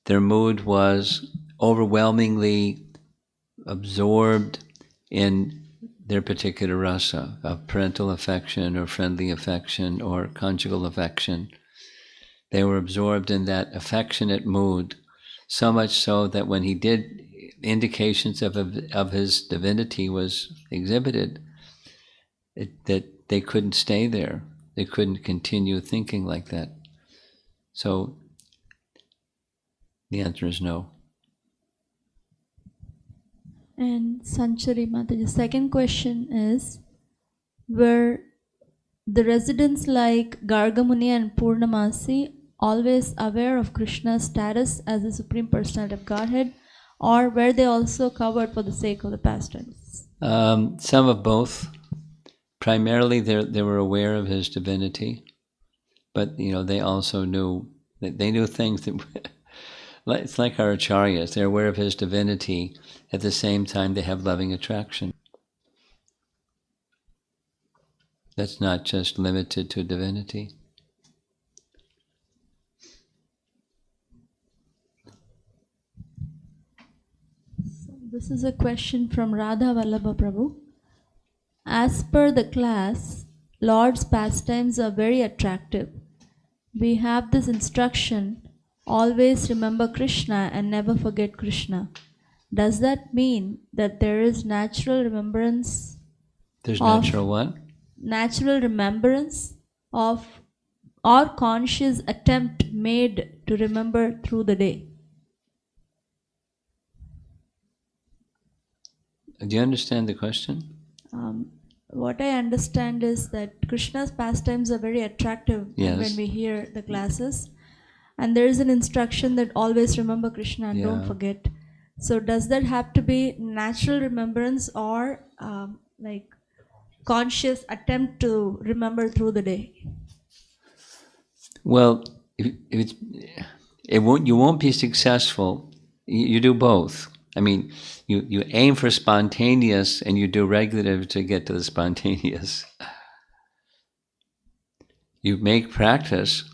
their mood was overwhelmingly absorbed in their particular rasa of parental affection or friendly affection or conjugal affection. They were absorbed in that affectionate mood, so much so that when he did, indications of his divinity was exhibited, that they couldn't stay there. They couldn't continue thinking like that. So the answer is no. And Sanchari Mataji's second question is, were the residents like Gargamuni and Purnamasi always aware of Krishna's status as the Supreme Personality of Godhead, or were they also covered for the sake of the pastimes? Some of both. Primarily, they were aware of his divinity, but they also knew things that it's like our acharyas. They're aware of his divinity. At the same time, they have loving attraction. That's not just limited to divinity. This is a question from Radha Vallabha Prabhu. As per the class, Lord's pastimes are very attractive. We have this instruction, always remember Krishna and never forget Krishna. Does that mean that there is natural remembrance? There's natural what? Natural remembrance of or conscious attempt made to remember through the day? Do you understand the question? What I understand is that Krishna's pastimes are very attractive. Yes. When we hear the classes. And there is an instruction that always remember Krishna and don't forget. So does that have to be natural remembrance or like conscious attempt to remember through the day? Well, you won't be successful. You do both. I mean, you aim for spontaneous and you do regulative to get to the spontaneous. You make practice,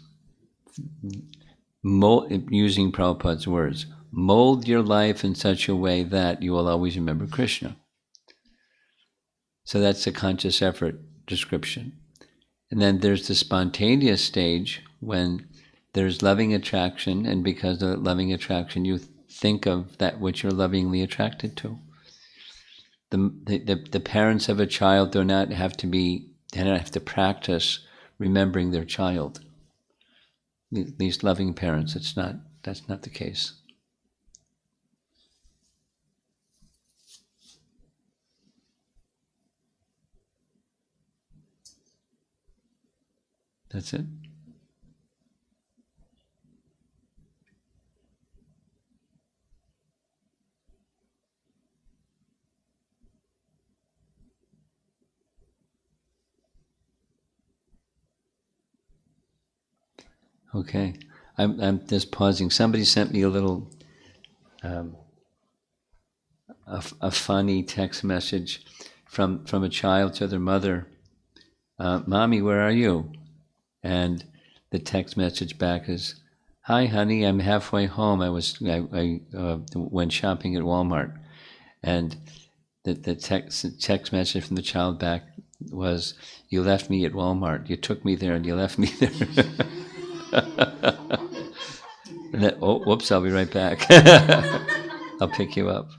using Prabhupada's words, mold your life in such a way that you will always remember Krishna. So that's the conscious effort description. And then there's the spontaneous stage when there's loving attraction, and because of loving attraction you think of that which you're lovingly attracted to. The parents of a child do not have to practice remembering their child. These loving parents, that's not the case. That's it. Okay. I'm just pausing. Somebody sent me a little, a funny text message from a child to their mother. Mommy, where are you? And the text message back is, "Hi, honey, I'm halfway home. I went shopping at Walmart." And the text message from the child back was, "You left me at Walmart. You took me there and you left me there." And then, oh, whoops, I'll be right back. I'll pick you up.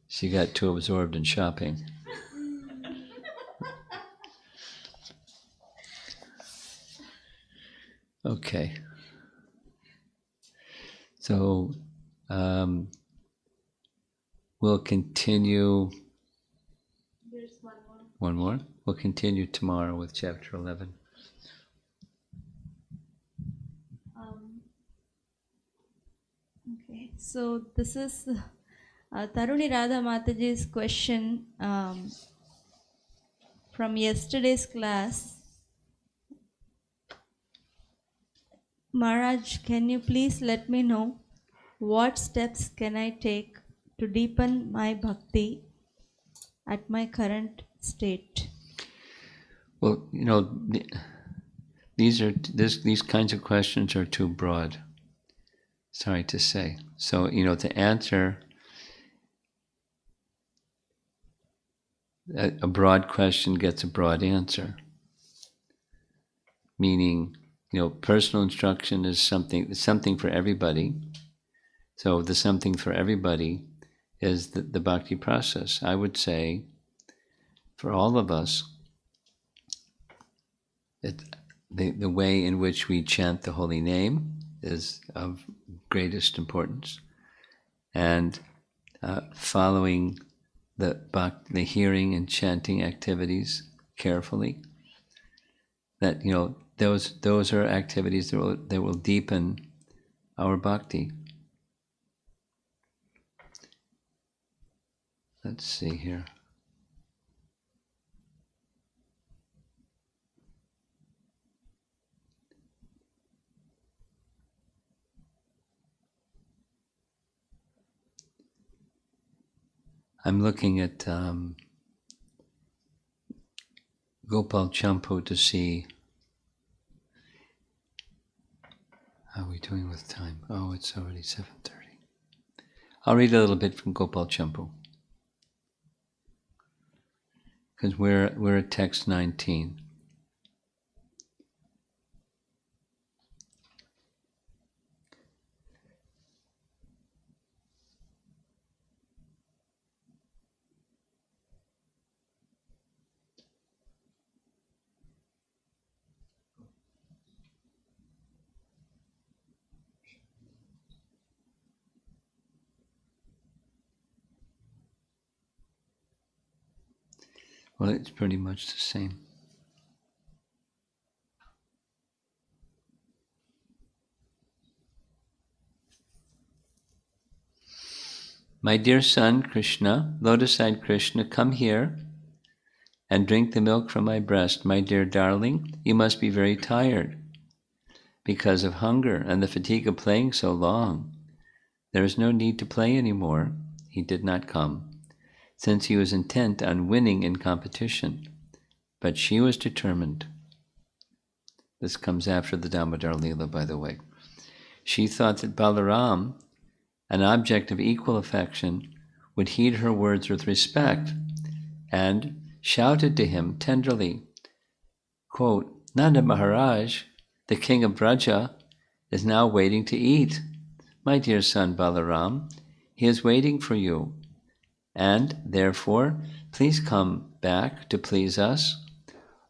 She got too absorbed in shopping. Okay. So we'll continue. There's one more. One more? We'll continue tomorrow with chapter 11. Okay, so this is Taruni Radha Mataji's question from yesterday's class. Maharaj, can you please let me know what steps can I take to deepen my bhakti at my current state? Well, these kinds of questions are too broad. Sorry to say. So, to answer a broad question gets a broad answer. Meaning, personal instruction is something for everybody. So the something for everybody is the bhakti process. I would say, for all of us, the way in which we chant the holy name is of greatest importance, and following the hearing and chanting activities carefully. That those are activities that will deepen our bhakti. Let's see here. I'm looking at Gopal Champu to see how are we doing with time. Oh, it's already 7:30. I'll read a little bit from Gopal Champu, because we're at text 19. Well, it's pretty much the same. My dear son, Krishna, lotus-eyed Krishna, come here and drink the milk from my breast. My dear darling, you must be very tired because of hunger and the fatigue of playing so long. There is no need to play anymore. He did not come, since he was intent on winning in competition. But she was determined. This comes after the Damodar Leela, by the way. She thought that Balaram, an object of equal affection, would heed her words with respect, and shouted to him tenderly, quote, Nanda Maharaj, the king of Braja, is now waiting to eat. My dear son Balaram, he is waiting for you, and therefore please come back to please us.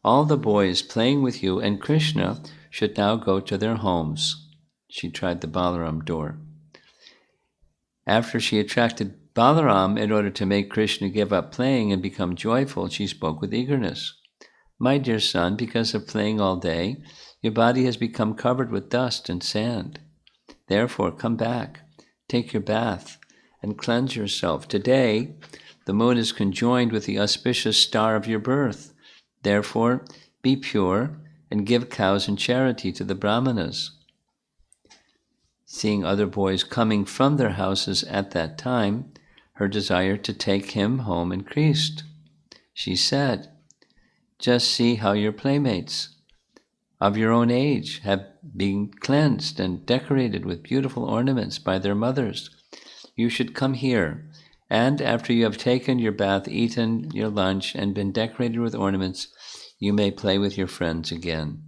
All the boys playing with you and Krishna should now go to their homes. She tried the Balaram door. After she attracted Balaram in order to make Krishna give up playing and become joyful, she spoke with eagerness. My dear son, because of playing all day, your body has become covered with dust and sand. Therefore, come back, take your bath, and cleanse yourself. Today, the moon is conjoined with the auspicious star of your birth. Therefore, be pure and give cows in charity to the brahmanas. Seeing other boys coming from their houses at that time, her desire to take him home increased. She said, "Just see how your playmates of your own age have been cleansed and decorated with beautiful ornaments by their mothers. You should come here, and after you have taken your bath, eaten your lunch, and been decorated with ornaments, you may play with your friends again."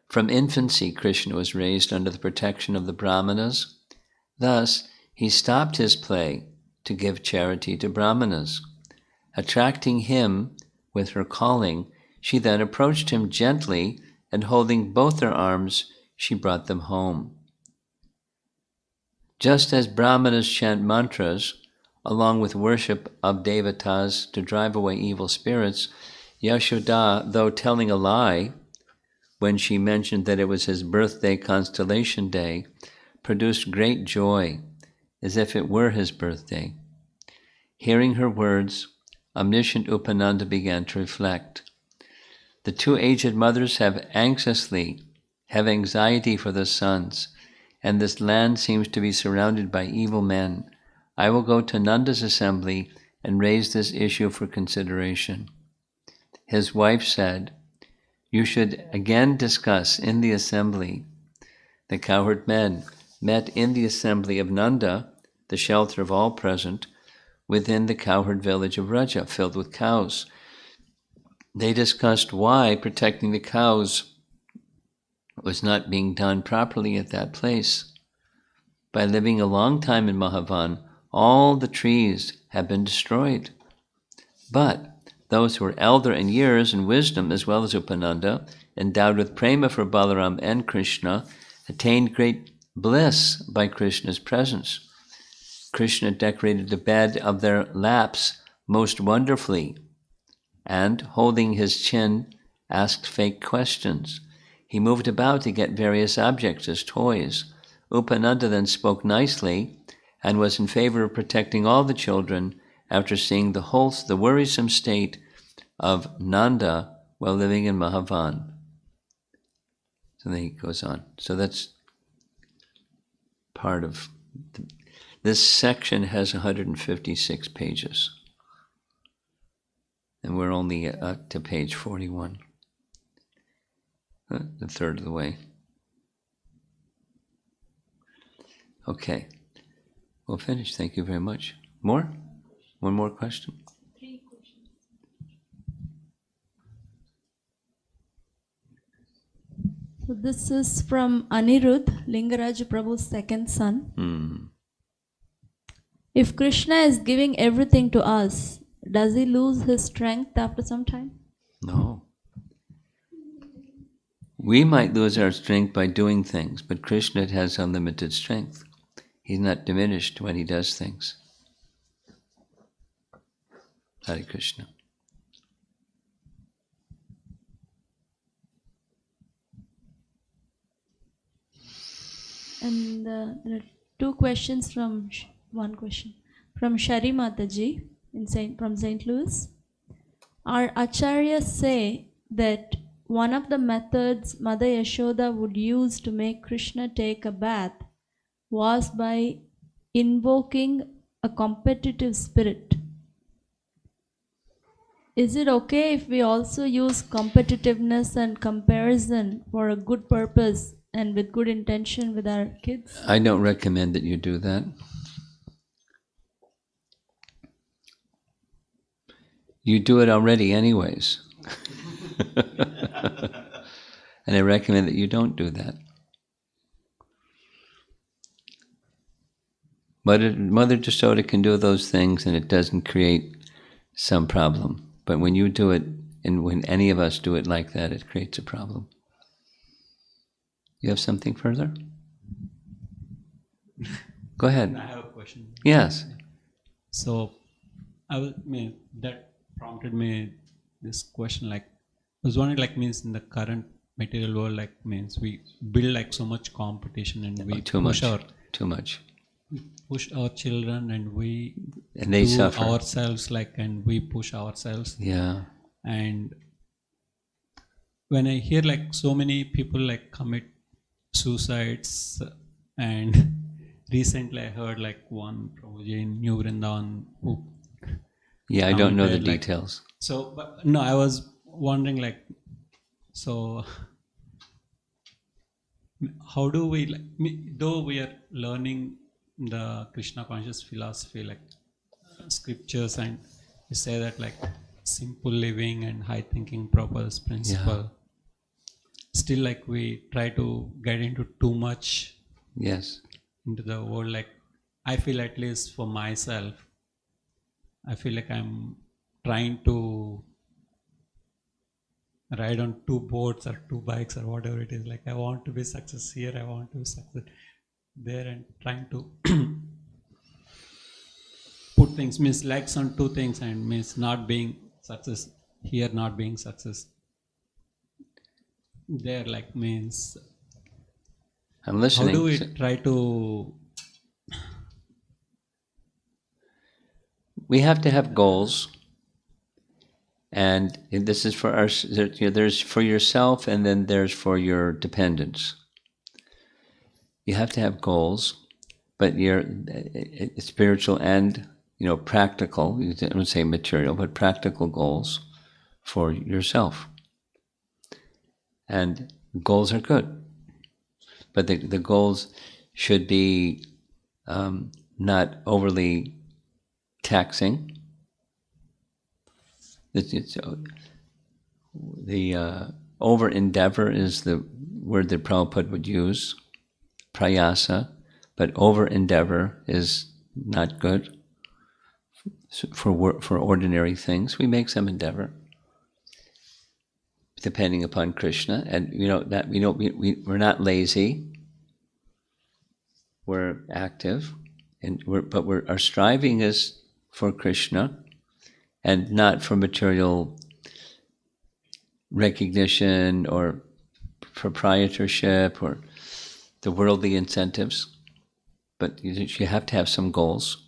From infancy, Krishna was raised under the protection of the brahmanas. Thus, he stopped his play to give charity to brahmanas. Attracting him with her calling, she then approached him gently, and holding both her arms, she brought them home. Just as brahmanas chant mantras, along with worship of devatas to drive away evil spirits, Yasoda, though telling a lie when she mentioned that it was his birthday constellation day, produced great joy, as if it were his birthday. Hearing her words, omniscient Upananda began to reflect. The two aged mothers have anxiety for the sons, and this land seems to be surrounded by evil men. I will go to Nanda's assembly and raise this issue for consideration. His wife said, "You should again discuss in the assembly." The cowherd men met in the assembly of Nanda, the shelter of all present, within the cowherd village of Vraja, filled with cows. They discussed why protecting the cows was not being done properly at that place. By living a long time in Mahavan, all the trees have been destroyed. But those who were elder in years and wisdom, as well as Upananda, endowed with prema for Balaram and Krishna, attained great bliss by Krishna's presence. Krishna decorated the bed of their laps most wonderfully, and, holding his chin, asked fake questions. He moved about to get various objects as toys. Upananda then spoke nicely and was in favor of protecting all the children after seeing the worrisome state of Nanda while living in Mahavan. So then he goes on. So that's part of this section has 156 pages. And we're only up to page 41. The third of the way. Okay. We'll finish. Thank you very much. More? One more question? 3 questions. So this is from Anirudh, Lingaraja Prabhu's second son. If Krishna is giving everything to us, does he lose his strength after some time? No. We might lose our strength by doing things, but Krishna has unlimited strength. He's not diminished when he does things. Hare Krishna. And there are 2 questions from, one question, from Shari Mataji from St. Louis. Our acharyas say that one of the methods Mother Yasoda would use to make Krishna take a bath was by invoking a competitive spirit. Is it okay if we also use competitiveness and comparison for a good purpose and with good intention with our kids? I don't recommend that you do that. You do it already anyways. And I recommend that you don't do that. Mother Yasoda can do those things and it doesn't create some problem. But when you do it, and when any of us do it like that, it creates a problem. You have something further? Go ahead. I have a question. Yes. So, that prompted me this question. Like, I was wondering, like, means in the current material world, like, means we build like so much competition and we Too much. push our children and we And they do suffer. ourselves, like, and we push ourselves. Yeah. And when I hear like so many people like commit suicides, and recently I heard like one Prabhuji in New Vrindavan who Yeah, I don't know the committed, like, details. so, but no, I was wondering like, so how do we, like, though we are learning the Krishna conscious philosophy, like scriptures, and we say that like simple living and high thinking purpose principle, still like we try to get into too much Yes. into the world. Like I feel, at least for myself, I feel like I'm trying to ride on two boats or two bikes or whatever it is. Like I want to be success here, I want to be success there, and trying to put things, means likes on two things, and means not being success here, not being success there, like means I'm how listening. do we try to, We have to have goals, and this is for our. There's for yourself, and then there's for your dependents. You have to have goals, but you're spiritual and practical. You don't say material, but practical goals for yourself. And goals are good, but the goals should be not overly taxing. The over endeavor is the word that Prabhupada would use, prayasa, but over endeavor is not good for ordinary things. We make some endeavor, depending upon Krishna, and we're not lazy. We're active, but our striving is for Krishna, and not for material recognition or proprietorship or the worldly incentives. But you have to have some goals,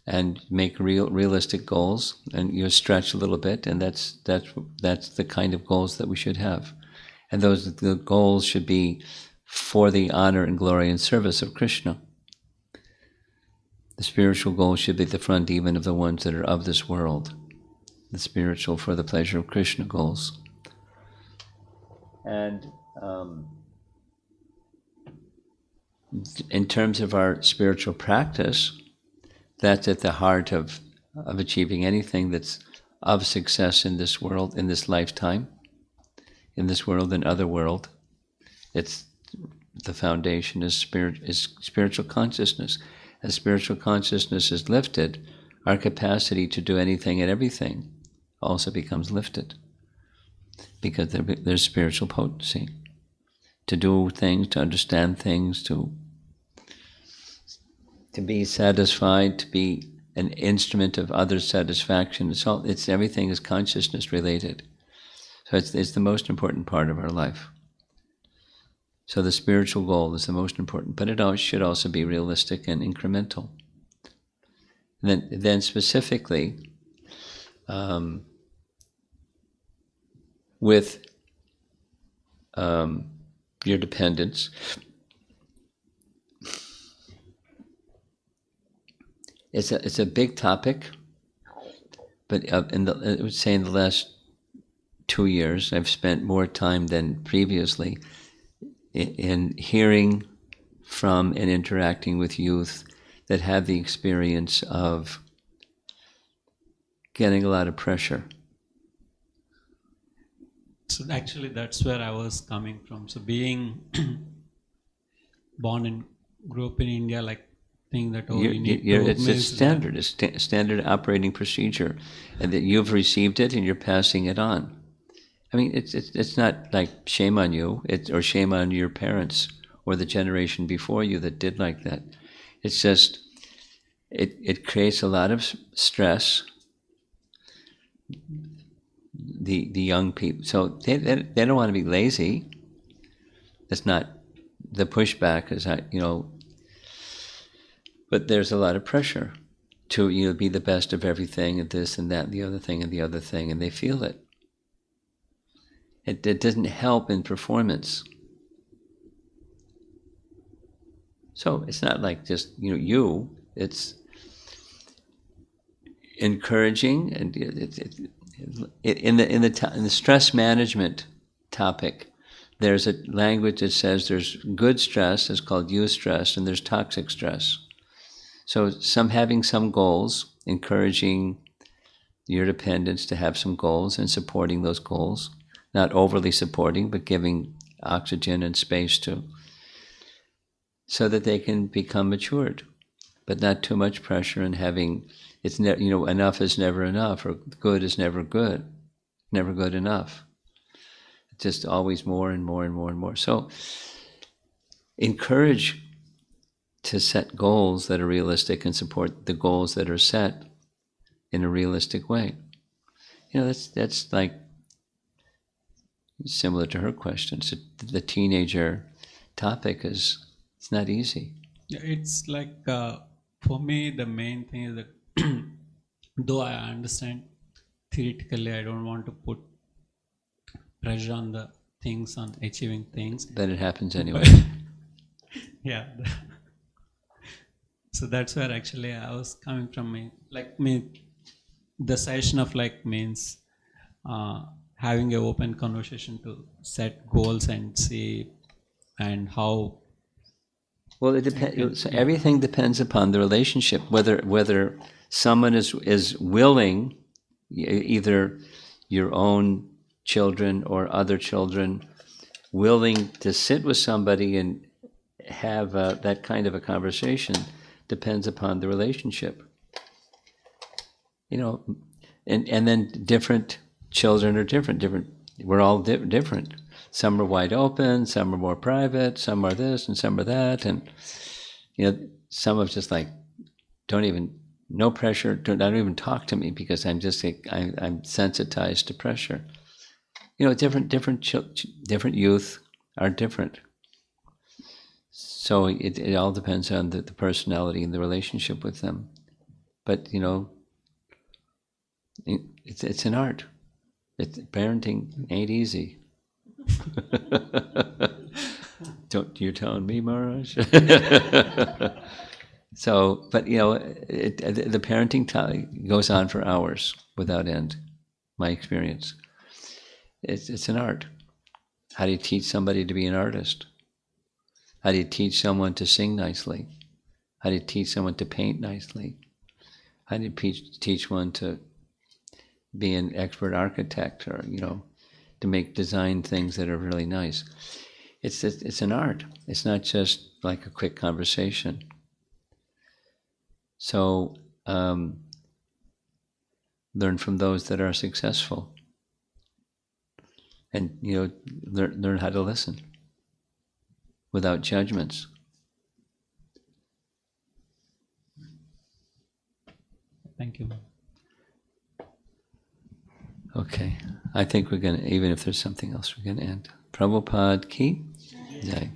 and make realistic goals, and you stretch a little bit, and that's the kind of goals that we should have. And the goals should be for the honor and glory and service of Krishna. The spiritual goals should be the front even of the ones that are of this world. The spiritual for the pleasure of Krishna goals. And in terms of our spiritual practice, that's at the heart of achieving anything that's of success in this world, in this lifetime, in this world and other world. It's the foundation is spiritual consciousness. As spiritual consciousness is lifted, our capacity to do anything and everything also becomes lifted, because there's spiritual potency to do things, to understand things, to be satisfied, to be an instrument of others' satisfaction. Everything is consciousness related. So it's the most important part of our life. So the spiritual goal is the most important, but it should also be realistic and incremental. And then specifically, with your dependents, it's a big topic, but I would say in the last 2 years, I've spent more time than previously in hearing from and interacting with youth that have the experience of getting a lot of pressure. so actually that's where I was coming from. So being born and grew up in India, like think that It's standard operating procedure, and that you've received it and you're passing it on. I mean, it's not like shame on you, or shame on your parents or the generation before you that did like that. It's just it creates a lot of stress. The young people, so they don't want to be lazy. That's not the pushback, is but there's a lot of pressure. to be the best of everything and this and that and the other thing and the other thing, and they feel it. It doesn't help in performance. So it's not like just it's encouraging, and in the stress management topic, there's a language that says there's good stress, it's called eustress, and there's toxic stress. So having some goals, encouraging your dependents to have some goals and supporting those goals, not overly supporting, but giving oxygen and space to, so that they can become matured, but not too much pressure and having enough is never enough, or good is never good enough. Just always more and more and more and more. So encourage to set goals that are realistic and support the goals that are set in a realistic way. That's like similar to her question. So the teenager topic it's not easy. Yeah, it's like for me the main thing is that though I understand theoretically, I don't want to put pressure on the things, on achieving things. But it happens anyway. Yeah. So that's where actually I was coming from. The session of means having an open conversation to set goals and see and how. Well, it depends. So everything depends upon the relationship. Whether someone is willing, either your own children or other children, willing to sit with somebody and have that kind of a conversation, depends upon the relationship. And then different children are different. We're all different. Some are wide open, some are more private, some are this and some are that, and some of just no pressure. Don't even talk to me because I'm sensitized to pressure. Different youth are different. So it all depends on the personality and the relationship with them. But it's an art. Parenting ain't easy. You're telling me, Maharaj? So, but the parenting goes on for hours without end. My experience. It's an art. How do you teach somebody to be an artist? How do you teach someone to sing nicely? How do you teach someone to paint nicely? How do you teach one to be an expert architect, or to make design things that are really nice? It's an art. It's not just like a quick conversation. So learn from those that are successful, and learn how to listen without judgments. Thank you. Okay, I think we're going to, even if there's something else, we're going to end. Prabhupada ki jai.